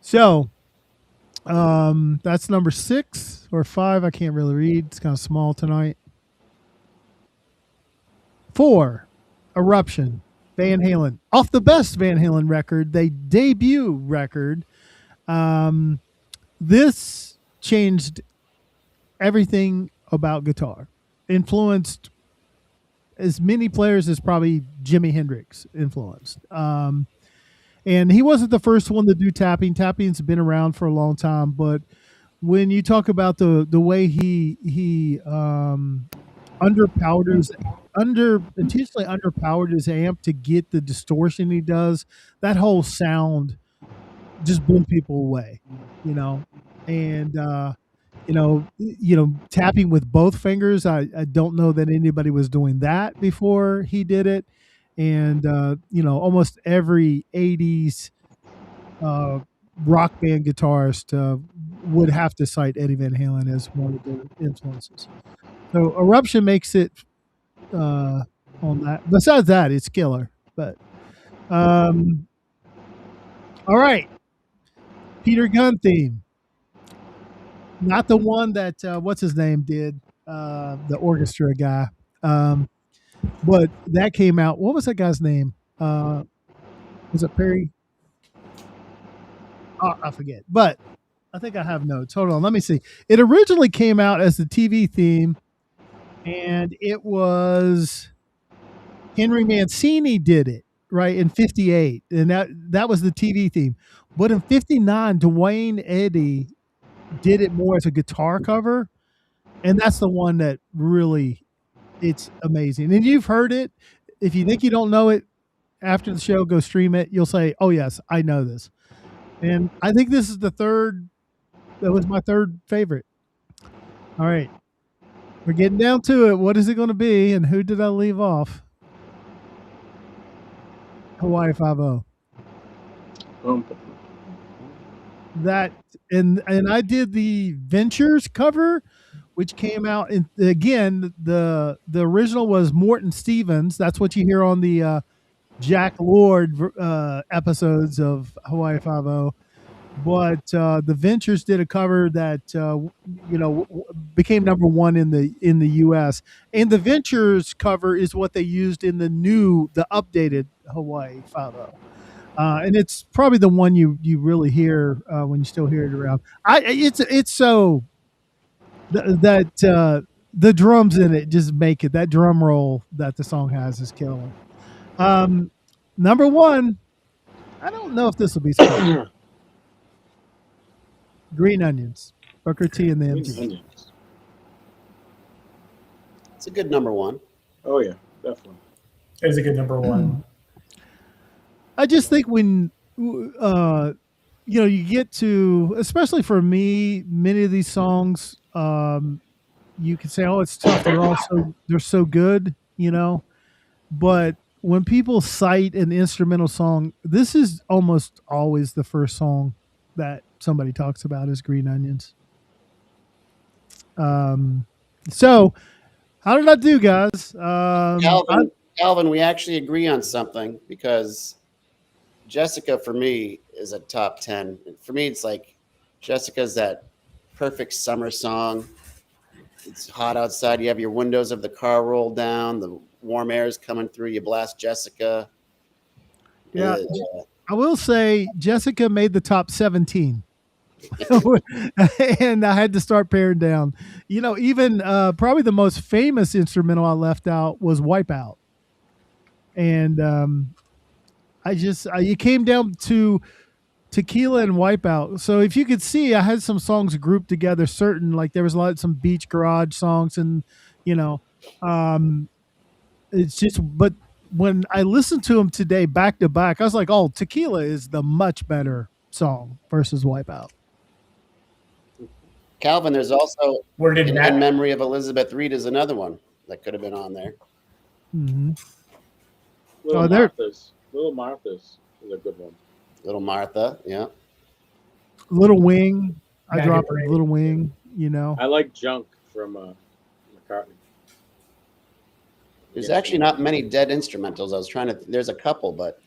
So that's number 6 or 5. I can't really read. It's kind of small tonight. 4, Eruption, Van Halen. Off the best Van Halen record, they debut record. This changed everything about guitar, influenced as many players as probably Jimi Hendrix influenced. And he wasn't the first one to do tapping. Tapping's been around for a long time, but when you talk about the way he intentionally underpowered his amp to get the distortion he does, that whole sound just blew people away, and tapping with both fingers. I don't know that anybody was doing that before he did it. And, almost every 80s rock band guitarist would have to cite Eddie Van Halen as one of their influences. So Eruption makes it on that. Besides that, it's killer. But, all right. Peter Gunn theme. Not the one that what's his name did, the orchestra guy, but that came out. What was that guy's name? Was it Perry? Oh, I forget. But I think I have notes. Hold on, let me see. It originally came out as the TV theme, and it was Henry Mancini did it right in '58, and that was the TV theme. But in '59, Dwayne Eddy did it more as a guitar cover, and that's the one that really, it's amazing. And you've heard it. If you think you don't know it, after the show, go stream it. You'll say, oh yes, I know this. And I think this is that was my third favorite. All right, we're getting down to it. What is it going to be, and who did I leave off? Hawaii 5-0. That and I did the Ventures cover, which came out in, again, the original was Morton Stevens. That's what you hear on the Jack Lord episodes of Hawaii 5-0. But the Ventures did a cover that became number 1 in the U.S. And the Ventures cover is what they used in the updated Hawaii 5-0. And it's probably the one you really hear when you still hear it around. It's so that the drums in it just make it. That drum roll that the song has is killer. Number 1, I don't know if this will be special. Green Onions, Booker T and the Green MGs. Onions. It's a good number one. Oh yeah, definitely. It was a good number one. I just think when you get to, especially for me, many of these songs, you can say, "Oh, it's tough." They're so good, But when people cite an instrumental song, this is almost always the first song that somebody talks about is Green Onions. So how did I do, guys? Calvin, we actually agree on something because Jessica, for me, is a top 10. For me, it's like Jessica's that perfect summer song. It's hot outside. You have your windows of the car rolled down. The warm air is coming through. You blast Jessica. Yeah. I will say Jessica made the top 17. And I had to start paring down. Even probably the most famous instrumental I left out was Wipeout. And it came down to Tequila and Wipeout. So if you could see, I had some songs grouped together, like there was some beach garage songs and, it's just, but when I listened to them today back to back, I was like, oh, Tequila is the much better song versus Wipeout. Calvin, there's also In Memory of Elizabeth Reed is another one that could have been on there. Mm-hmm. Little Martha's is a good one. Little Martha, yeah. Little Wing. I Maggot dropped Brain. Little Wing, I like Junk from McCartney. There's actually not many dead instrumentals. There's a couple, but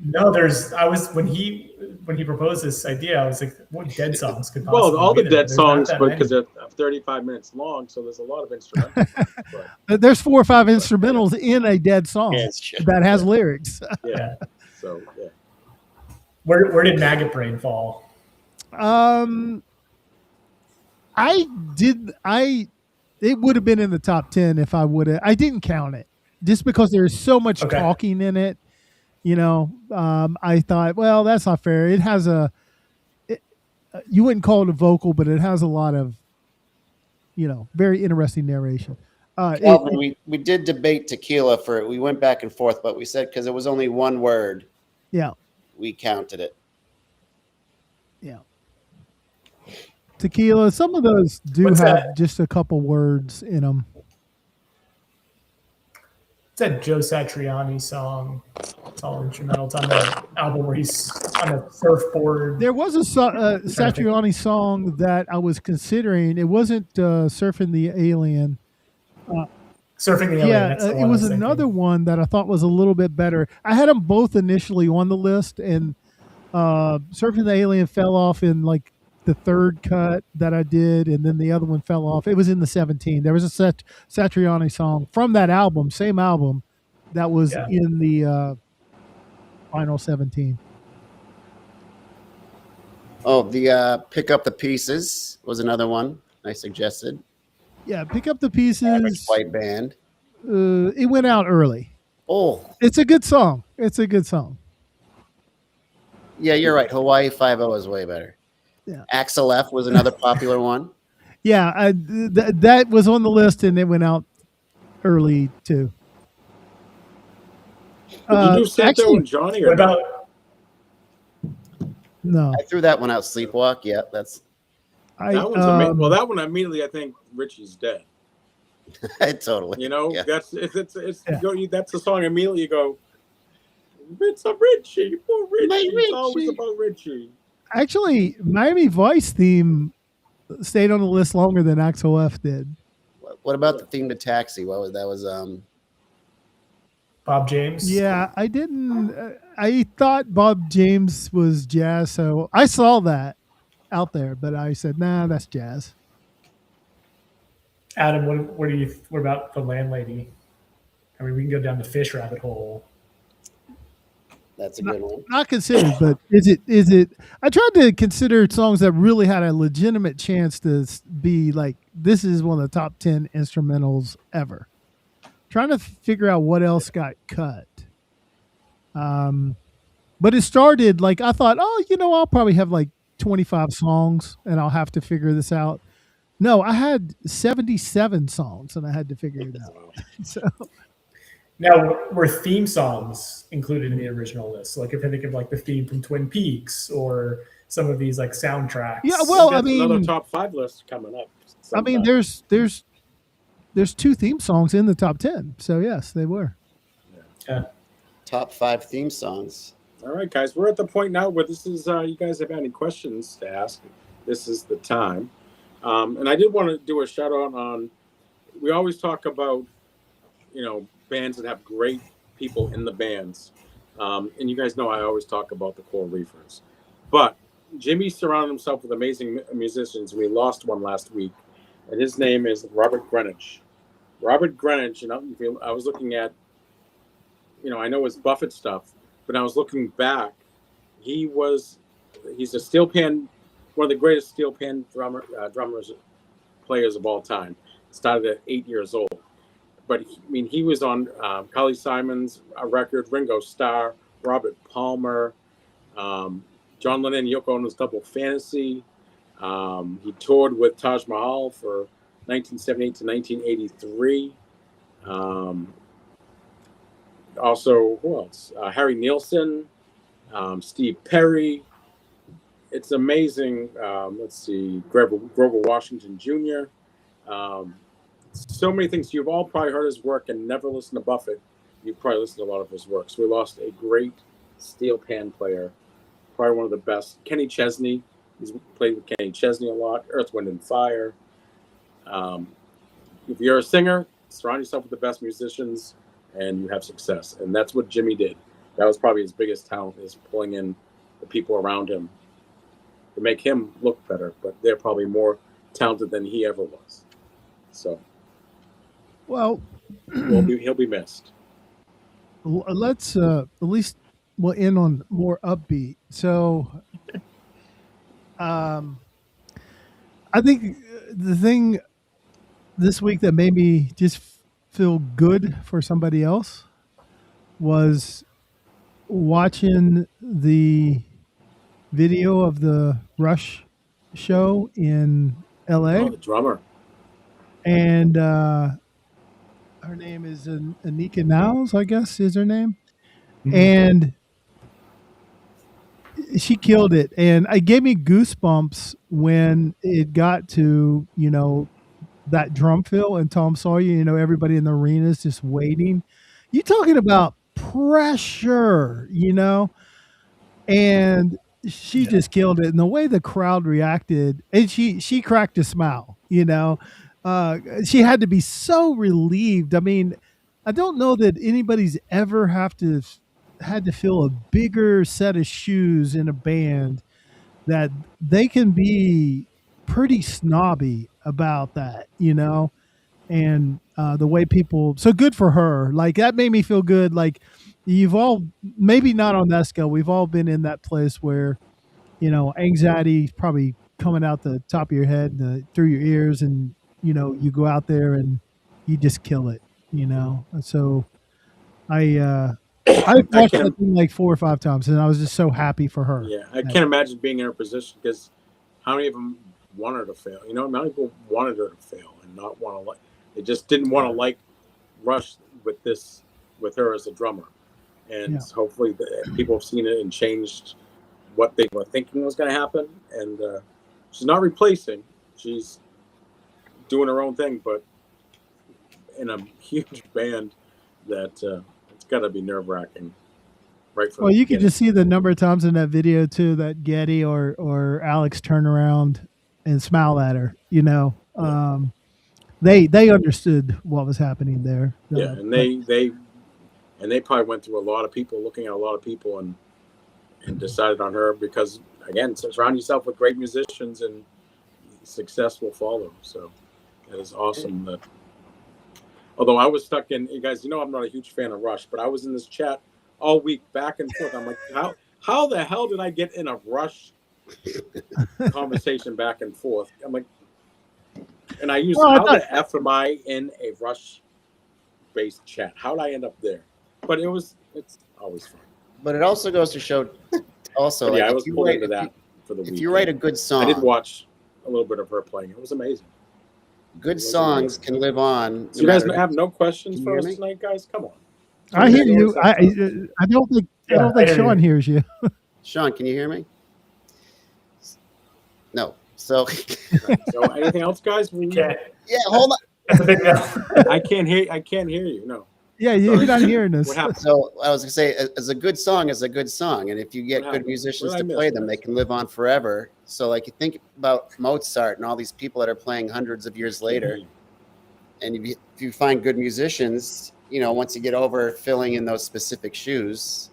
No, when he proposed this idea, I was like, what dead songs could possibly Well, all the be there? dead There's not songs, that but many. because they're 35 minutes long, so there's a lot of instrumentals. But, there's 4 or 5 instrumentals in a dead song that has lyrics. yeah. So yeah. Where did Maggot Brain fall? It would have been in the top 10 if I would have. I didn't count it just because there's so much talking in it. I thought, well, that's not fair. It has you wouldn't call it a vocal, but it has a lot of, very interesting narration. Calvin, we did debate Tequila we went back and forth, but we said because it was only one word. Yeah. We counted it. Yeah. Tequila, some of those do have just a couple words in them. It's that Joe Satriani song. It's all instrumental. It's on the album where he's on a surfboard. There was a Satriani song that I was considering. It wasn't Surfing the Alien. Surfing the Alien. Yeah, it was another one that I thought was a little bit better. I had them both initially on the list, and Surfing the Alien fell off in like the third cut that I did, and then the other one fell off. It was in the 17. There was a Satriani song from that album, same album, that was in the final 17. Oh, the Pick Up the Pieces was another one I suggested. Yeah, Pick Up the Pieces. White band. It went out early. Oh. It's a good song. Yeah, you're right. Hawaii Five-0 is way better. Yeah. Axel F was another popular one. Yeah, that was on the list, and it went out early too. Did you do Santo and Johnny? Or about? No, I threw that one out. Sleepwalk. Yeah, that's. That one's amazing. Well, that one immediately, I think Richie's dead. Totally. That's the song. Immediately, you go, "It's a Richie, poor Richie. It's always about Richie." Actually, Miami Vice theme stayed on the list longer than Axel F did. What about the theme to Taxi? What was that? Was Bob James? Yeah, I didn't. I thought Bob James was jazz, so I saw that out there, but I said, nah, that's jazz. Adam, what about The Landlady? I mean, we can go down the Fish rabbit hole. That's a good one. Not considered, but is it? I tried to consider songs that really had a legitimate chance to be like, this is one of the top 10 instrumentals ever. Trying to figure out what else got cut. But it started like, I thought, I'll probably have like 25 songs and I'll have to figure this out. No, I had 77 songs and I had to figure it out. So Now, were theme songs included in the original list? Like if I think of like the theme from Twin Peaks or some of these like soundtracks. yeah, well, I That's another mean, top 5 list coming up. there's 2 theme songs in the top 10. So yes, they were. Yeah. Top 5 theme songs. All right, guys, we're at the point now where this is. You guys have any questions to ask? This is the time. And I did want to do a shout out on. We always talk about, bands that have great people in the bands, and you guys know I always talk about the Coral Reefers. But Jimmy surrounded himself with amazing musicians. We lost one last week, and his name is Robert Greenwich. Robert Greenwich, I was looking at, I know his Buffett stuff, but I was looking back. He's a steel pan, one of the greatest steel pan players of all time. Started at 8 years old. But he was on Carly Simon's record, Ringo Starr, Robert Palmer, John Lennon and Yoko Ono's Double Fantasy. He toured with Taj Mahal for 1978 to 1983. Also, who else? Harry Nilsson, Steve Perry. It's amazing. Let's see, Grover Washington Jr. So many things. You've all probably heard his work and never listened to Buffett. You've probably listened to a lot of his work. So we lost a great steel pan player, probably one of the best. Kenny Chesney. He's played with Kenny Chesney a lot. Earth, Wind, and Fire. If you're a singer, surround yourself with the best musicians, and you have success. And that's what Jimmy did. That was probably his biggest talent, is pulling in the people around him to make him look better. But they're probably more talented than he ever was. So, well, he'll be missed. Let's at least we'll end on more upbeat. So, I think the thing this week that made me just feel good for somebody else was watching the video of the Rush show in LA. Oh, the drummer. And her name is Anika Niles, I guess is her name. Mm-hmm. And she killed it. And it gave me goosebumps when it got to, that drum fill and Tom Sawyer, everybody in the arena is just waiting. You're talking about pressure, and she just killed it. And the way the crowd reacted, and she cracked a smile, she had to be so relieved. I mean, I don't know that anybody's ever had to fill a bigger set of shoes in a band, that they can be pretty snobby about that, and the way people, so good for her. Like, that made me feel good. Like, you've all, maybe not on that scale, we've all been in that place where, anxiety is probably coming out the top of your head and through your ears, and you go out there and you just kill it, So I watched that thing like 4 or 5 times, and I was just so happy for her. Yeah, I can't imagine being in her position, because how many of them want her to fail? Many people wanted her to fail and not want to they just didn't want to like Rush with her as a drummer. And hopefully people have seen it and changed what they were thinking was going to happen. And she's not replacing; she's doing her own thing, but in a huge band that it's got to be nerve-wracking. Right from you could just see the number of times in that video too that Getty or Alex turn around and smile at her. They understood what was happening there. Yeah, and they probably went through a lot of people, looking at a lot of people, and decided on her because, again, surround yourself with great musicians and success will follow. So that is awesome. That, although I was stuck in, you guys, I'm not a huge fan of Rush, but I was in this chat all week back and forth. I'm like, how the hell did I get in a Rush conversation back and forth? I'm like, and I used, how the F am I in a Rush-based chat? How did I end up there? But it's always fun. But it also goes to show, I was pulled into that. for the If weekend. you write a good song, I did watch a little bit of her playing. It was amazing. good songs can live on. So you guys have no questions Can you for hear us me? tonight, guys? Come on. I hear you. I don't think I hear Sean you. hears you. Sean, can you hear me? No. So So anything else, guys? Can't. yeah, hold on. That's a big no. I can't hear you. No. Yeah, you're not hearing us. What happened? So I was gonna say, as a good song is a good song, and if you get What good happened? musicians What to did I play miss, them, they guys? can live on forever. So like you think about Mozart and all these people that are playing hundreds of years later, and if you find good musicians, once you get over filling in those specific shoes,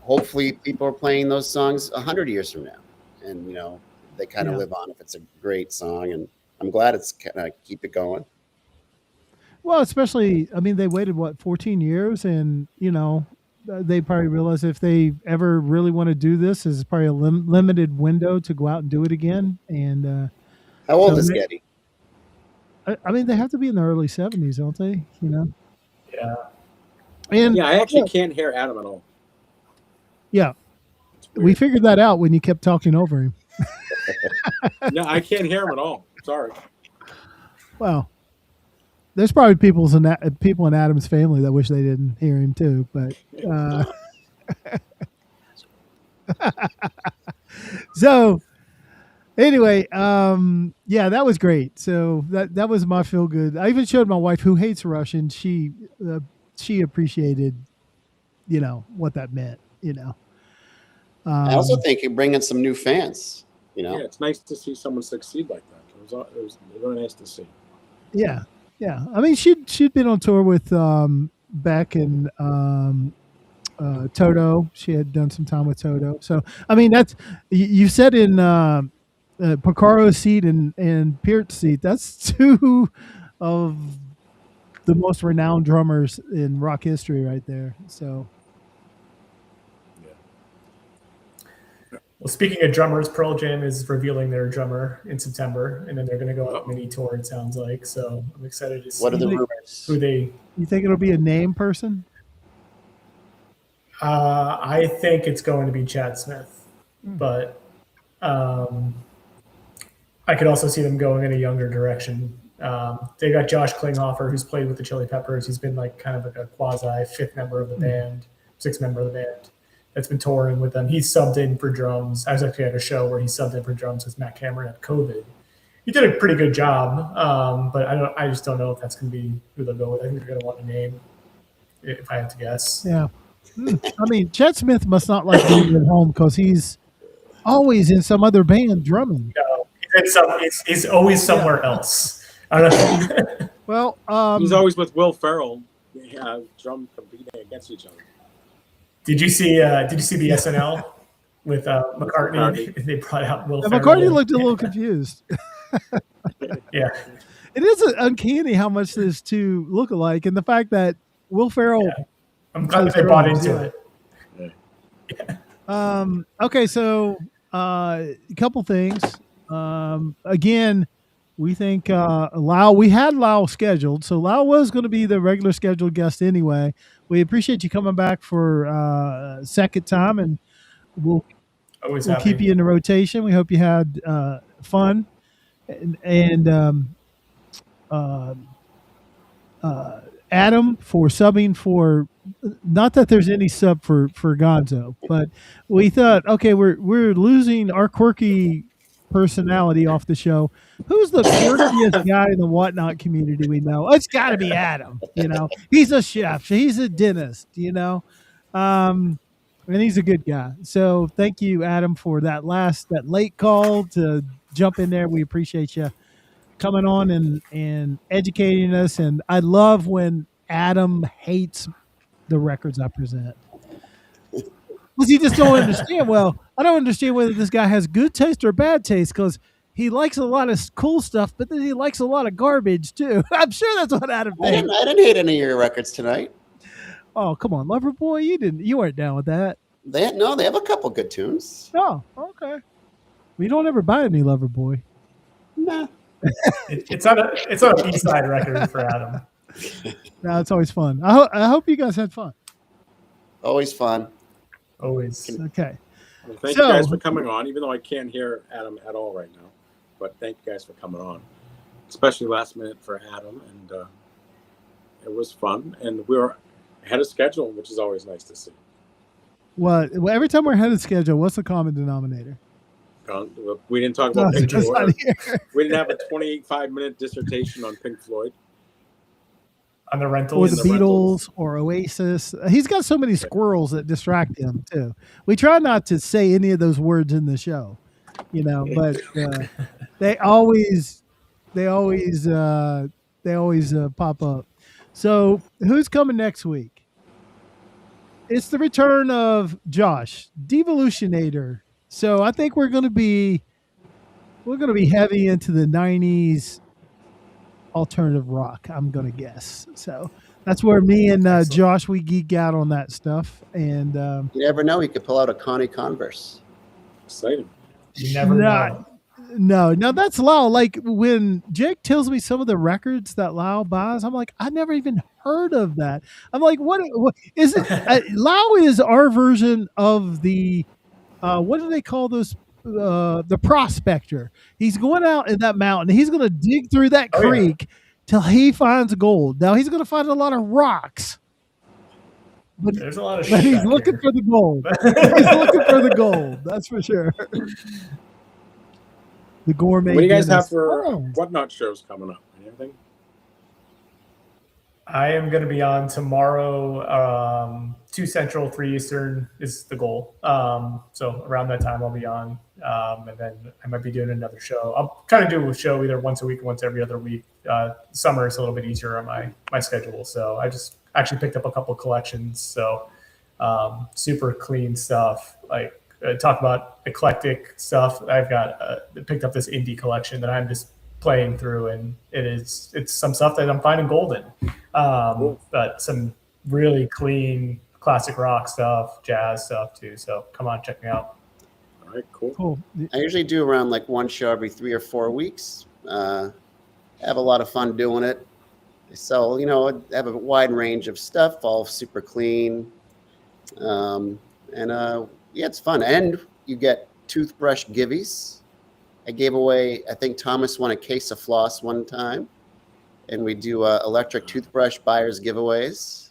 hopefully people are playing those songs 100 years from now, and they kind of live on if it's a great song. And I'm glad it's kind of keep it going. Well, especially, I mean, they waited 14 years, and they probably realize if they ever really want to do this, is probably a limited window to go out and do it again. And How old so is Getty? I mean, they have to be in the early 70s, don't they? Yeah. And Yeah, I actually can't hear Adam at all. yeah, It's we weird. figured that out when you kept talking over him. No, I can't hear him at all. Sorry. Well, there's probably people in Adam's family that wish they didn't hear him too. But so anyway, yeah, that was great. So that was my feel good. I even showed my wife, who hates Russian. She appreciated, what that meant. I also think you bring in some new fans. Yeah, it's nice to see someone succeed like that. It was really nice to see. Yeah. Yeah. I mean, she'd been on tour with Beck and Toto. She had done some time with Toto. So, I mean, that's you said in Porcaro's seat and Peart's seat. That's two of the most renowned drummers in rock history, right there. So, Well, speaking of drummers, Pearl Jam is revealing their drummer in September, and then they're going to go on a mini tour, it sounds like. So I'm excited to see What are the rumors? who they. you think it'll be a name person? I think it's going to be Chad Smith, but I could also see them going in a younger direction. They got Josh Klinghoffer, who's played with the Chili Peppers. He's been like kind of like a quasi fifth member of the band, sixth member of the band. That's been touring with them. He subbed in for drums. I was actually at a show where he subbed in for drums because Matt Cameron had COVID. He did a pretty good job, but I just don't know if that's going to be who they'll go with. I think they're going to want a name, if I have to guess. Yeah. I mean, Chad Smith must not like being at home because he's always in some other band drumming. No, he's always somewhere else. I don't know. Well, He's always with Will Ferrell. Drum competing against each other. Did you see the SNL with McCartney? They brought out Will Ferrell. McCartney looked a little confused. Yeah. It is uncanny how much these two look alike, and the fact that Will Ferrell. Yeah. I'm glad that they bought into it. Okay, so a couple things. Again, we think Lyle. We had Lyle scheduled, so Lyle was going to be the regular scheduled guest anyway. We appreciate you coming back for a second time, and we'll keep you in the rotation. We hope you had fun, and Adam for subbing for. Not that there's any sub for Gonzo, but we thought, okay, we're losing our quirky personality off the show. Who's the quirkiest guy in the whatnot community we know? It's got to be Adam. He's a chef. He's a dentist. And he's a good guy. So thank you, Adam, for that late call to jump in there. We appreciate you coming on and educating us. And I love when Adam hates the records I present. Because you just don't understand. Well, I don't understand whether this guy has good taste or bad taste because he likes a lot of cool stuff, but then he likes a lot of garbage too. I'm sure that's what Adam thinks. I didn't hate any of your records tonight. Oh, come on, Loverboy, you weren't down with that. They have a couple good tunes. Oh, okay. We don't ever buy any Loverboy. Nah. It's on a B-side record for Adam. No, it's always fun. I hope you guys had fun. Always fun. Always. Okay. Well, thank you guys for coming on, even though I can't hear Adam at all right now. But thank you guys for coming on, especially last minute for Adam. And it was fun. And we were ahead of schedule, which is always nice to see. Well, every time we're ahead of schedule, what's the common denominator? We didn't talk about Pink Just Floyd. not here. We didn't have a 25-minute dissertation on Pink Floyd. On the Or rentals. the Beatles or Oasis. He's got so many squirrels that distract him too. We try not to say any of those words in the show, but they always pop up. So who's coming next week? It's the return of Josh, Devolutionator. So I think we're going to be heavy into the 90s alternative rock, I'm going to guess. So that's where me and Josh, we geek out on that stuff. And you never know. He could pull out a Connie Converse. Exciting. You never know. No, that's Lyle. Like when Jake tells me some of the records that Lyle buys, I'm like, I never even heard of that. I'm like, what is it? Lyle is our version of the, what do they call those? The prospector. He's going out in that mountain. He's going to dig through that creek till he finds gold. Now he's going to find a lot of rocks. But there's a lot of shit. He's looking for the gold. He's looking for the gold. That's for sure. The gourmet. What do you guys have for Whatnot shows coming up? Anything? I am going to be on tomorrow. 2 Central, 3 Eastern is the goal. So around that time I'll be on. And then I might be doing another show. I'll kind of do a show either once a week or once every other week. Summer is a little bit easier on my schedule. So I just actually picked up a couple of collections. So super clean stuff. Like talk about eclectic stuff. I've got picked up this indie collection that I'm just playing through, and it's some stuff that I'm finding gold in. But some really clean classic rock stuff, jazz stuff too. So come on, check me out. All right, cool. I usually do around like one show every 3 or 4 weeks. Have a lot of fun doing it. So, I have a wide range of stuff, all super clean. It's fun. And you get toothbrush givvies. I gave away, I think Thomas won a case of floss one time. And we do electric toothbrush buyers giveaways.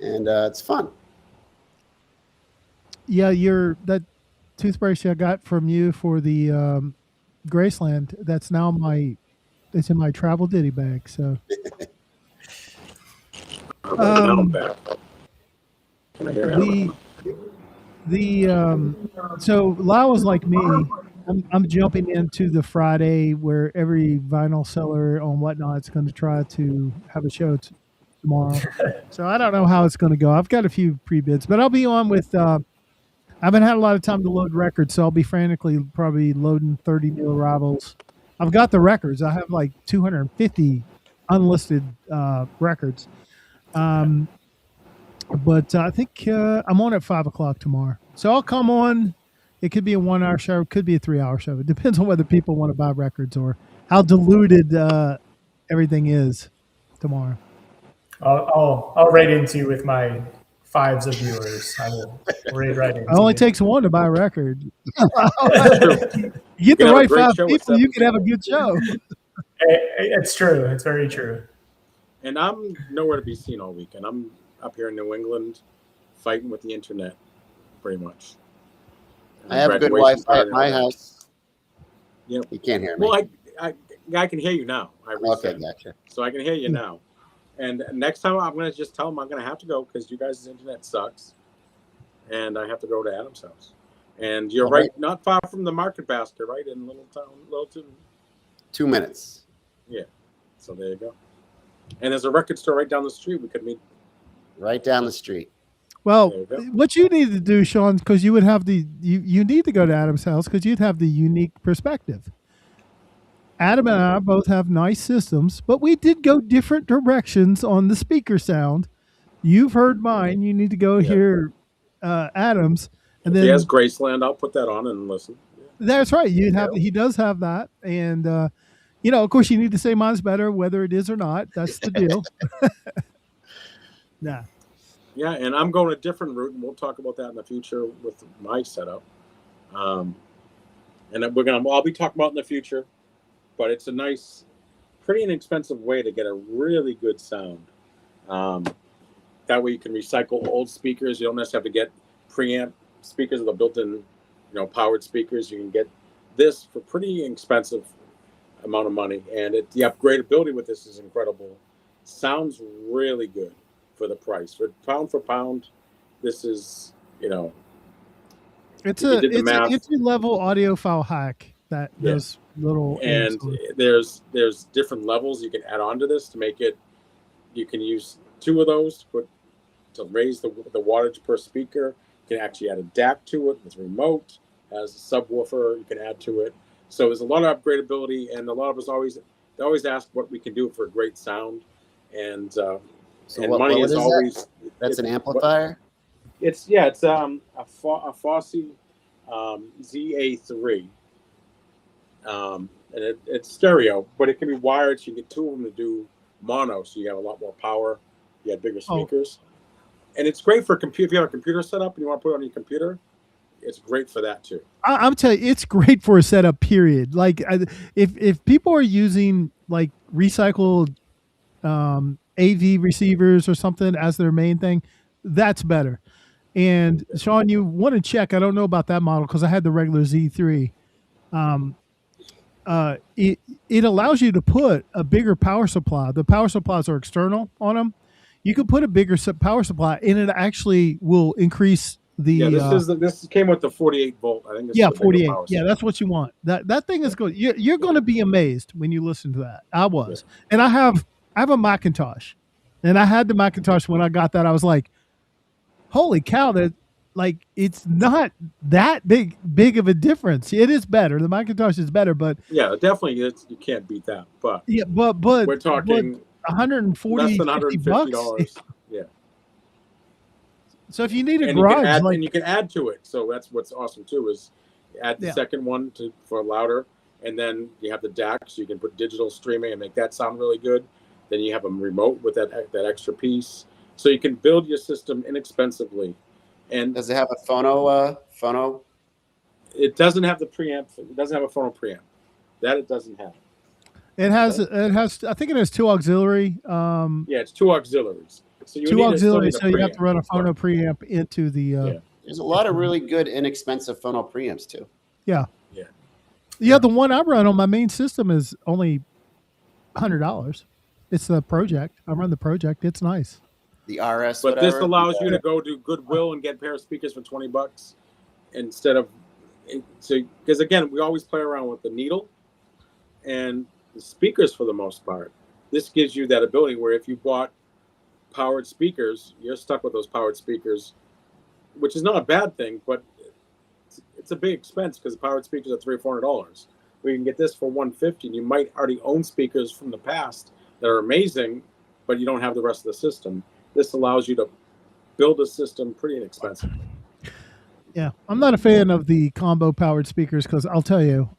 And it's fun. Yeah, that toothbrush I got from you for the Graceland, that's now it's in my travel ditty bag. So so Lyle was like me. I'm jumping into the Friday where every vinyl seller on Whatnot's going to try to have a show tomorrow. So I don't know how it's going to go. I've got a few pre-bids, but I'll be on with I haven't had a lot of time to load records, so I'll be frantically probably loading 30 new arrivals. I've got the records. I have like 250 unlisted records. But I think I'm on at 5 o'clock tomorrow. So I'll come on. It could be a 1 hour show. It could be a 3 hour show. It depends on whether people want to buy records or how diluted everything is tomorrow. I'll raid into you with my 5s of viewers. I will raid right into It only takes one to buy a record. You get the right 5 people, you can have a good show. It's true. It's very true. And I'm nowhere to be seen all weekend. I'm up here in New England fighting with the internet, pretty much. I have good Wi-Fi at my house. Yep. You can't hear me. Well, I can hear you now. Okay, gotcha. So I can hear you now. And next time I'm going to just tell them I'm going to have to go because you guys' internet sucks. And I have to go to Adam's house. And you're right, not far from the market basket, right? In Little Town, Littleton. 2 minutes. Yeah. So there you go. And there's a record store right down the street. We could meet. Right down the street. Well, what you need to do, Sean, because you would have you need to go to Adam's house because you'd have the unique perspective. Adam and I both have nice systems, but we did go different directions on the speaker sound. You've heard mine. You need to go hear Adam's. And then he has Graceland. I'll put that on and listen. Yeah. That's right. He does have that. And, of course, you need to say mine's better, whether it is or not. That's the deal. Nah. Yeah, and I'm going a different route, and we'll talk about that in the future with my setup. And I'll be talking about in the future, but it's a nice, pretty inexpensive way to get a really good sound. That way you can recycle old speakers. You don't necessarily have to get preamp speakers with a built-in, powered speakers. You can get this for pretty inexpensive amount of money, and the upgradability with this is incredible. Sounds really good for the price. For pound, this is, it's an entry level audiophile hack that does little. And there's different levels you can add on to this to make it. You can use 2 of those to raise the wattage per speaker. You can actually add a DAC to it with remote. As a subwoofer, you can add to it. So there's a lot of upgradability, and a lot of us always ask what we can do for a great sound. And money is always. That's an amplifier. It's a Fosse ZA3, and it's stereo, but it can be wired. So you get 2 of them to do mono, so you have a lot more power. You have bigger speakers, and it's great for computer. If you have a computer set up and you want to put it on your computer, it's great for that too. I'm telling you, it's great for a setup. Period. Like if people are using like recycled AV receivers or something as their main thing, that's better. And Sean, you want to check? I don't know about that model because I had the regular Z3. It allows you to put a bigger power supply. The power supplies are external on them. You can put a bigger power supply, and it actually will increase the. This came with the 48 volt. I think. 48. Yeah, that's what you want. That thing is good. You're going to be amazed when you listen to that. I was, and I have a Macintosh, and I had the Macintosh when I got that. I was like, holy cow! That it's not that big of a difference. It is better. The Macintosh is better, but definitely you can't beat that. But but we're talking 140 less than $150. Yeah. So if you need a garage, and you can add to it. So that's what's awesome too is add the second one for louder, and then you have the DAC, so you can put digital streaming and make that sound really good. Then you have a remote with that extra piece, so you can build your system inexpensively. And does it have a phono? It doesn't have the preamp. It doesn't have a phono preamp. That it doesn't have. It has. I think it has 2 auxiliary. It's 2 auxiliaries. So you 2 auxiliaries. So you have to run a phono preamp into the. There's a lot of really good inexpensive phono preamps too. Yeah. Yeah. The one I run on my main system is only $100. It's the Project. I run the Project. It's nice. The RS. But this allows you to go to Goodwill and get a pair of speakers for $20 instead of. So because again, we always play around with the needle and the speakers for the most part. This gives you that ability where if you bought powered speakers, you're stuck with those powered speakers, which is not a bad thing, but it's a big expense because the powered speakers are $300 or $400. We can get this for $150, and you might already own speakers from the past that are amazing, but you don't have the rest of the system. This allows you to build a system pretty inexpensively. Yeah, I'm not a fan of the combo powered speakers because I'll tell you,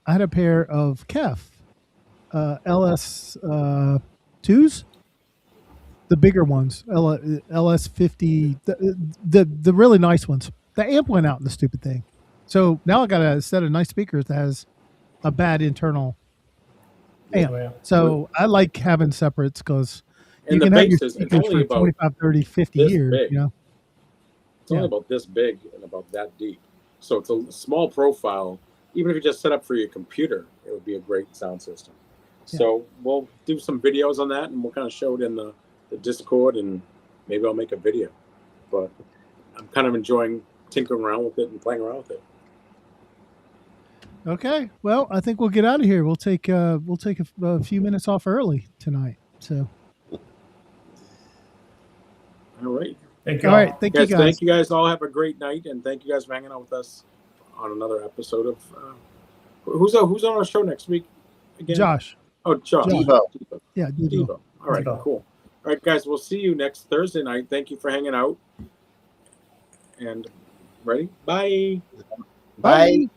I had a pair of Kef LS 2s, the bigger ones, LS 50, the really nice ones. The amp went out in the stupid thing, so now I got a set of nice speakers that has a bad internal amp. Oh, yeah. So I like having separates because you can have your speakers for 25, 30, 50 years. Big. You know. It's only about this big and about that deep. So it's a small profile. Even if you just set up for your computer, it would be a great sound system. Yeah. So we'll do some videos on that, and we'll kind of show it in the Discord, and maybe I'll make a video. But I'm kind of enjoying tinkering around with it and playing around with it. Okay. Well, I think we'll get out of here. We'll take a few minutes off early tonight. So. All right. Thank you. All right. Thank you guys. Thank you guys. All have a great night, and thank you guys for hanging out with us on another episode of. Who's on our show next week? Again? Josh. Oh, Josh. Devo. Yeah, Devo. All right. Devo. Cool. All right, guys. We'll see you next Thursday night. Thank you for hanging out. And ready? Bye. Bye.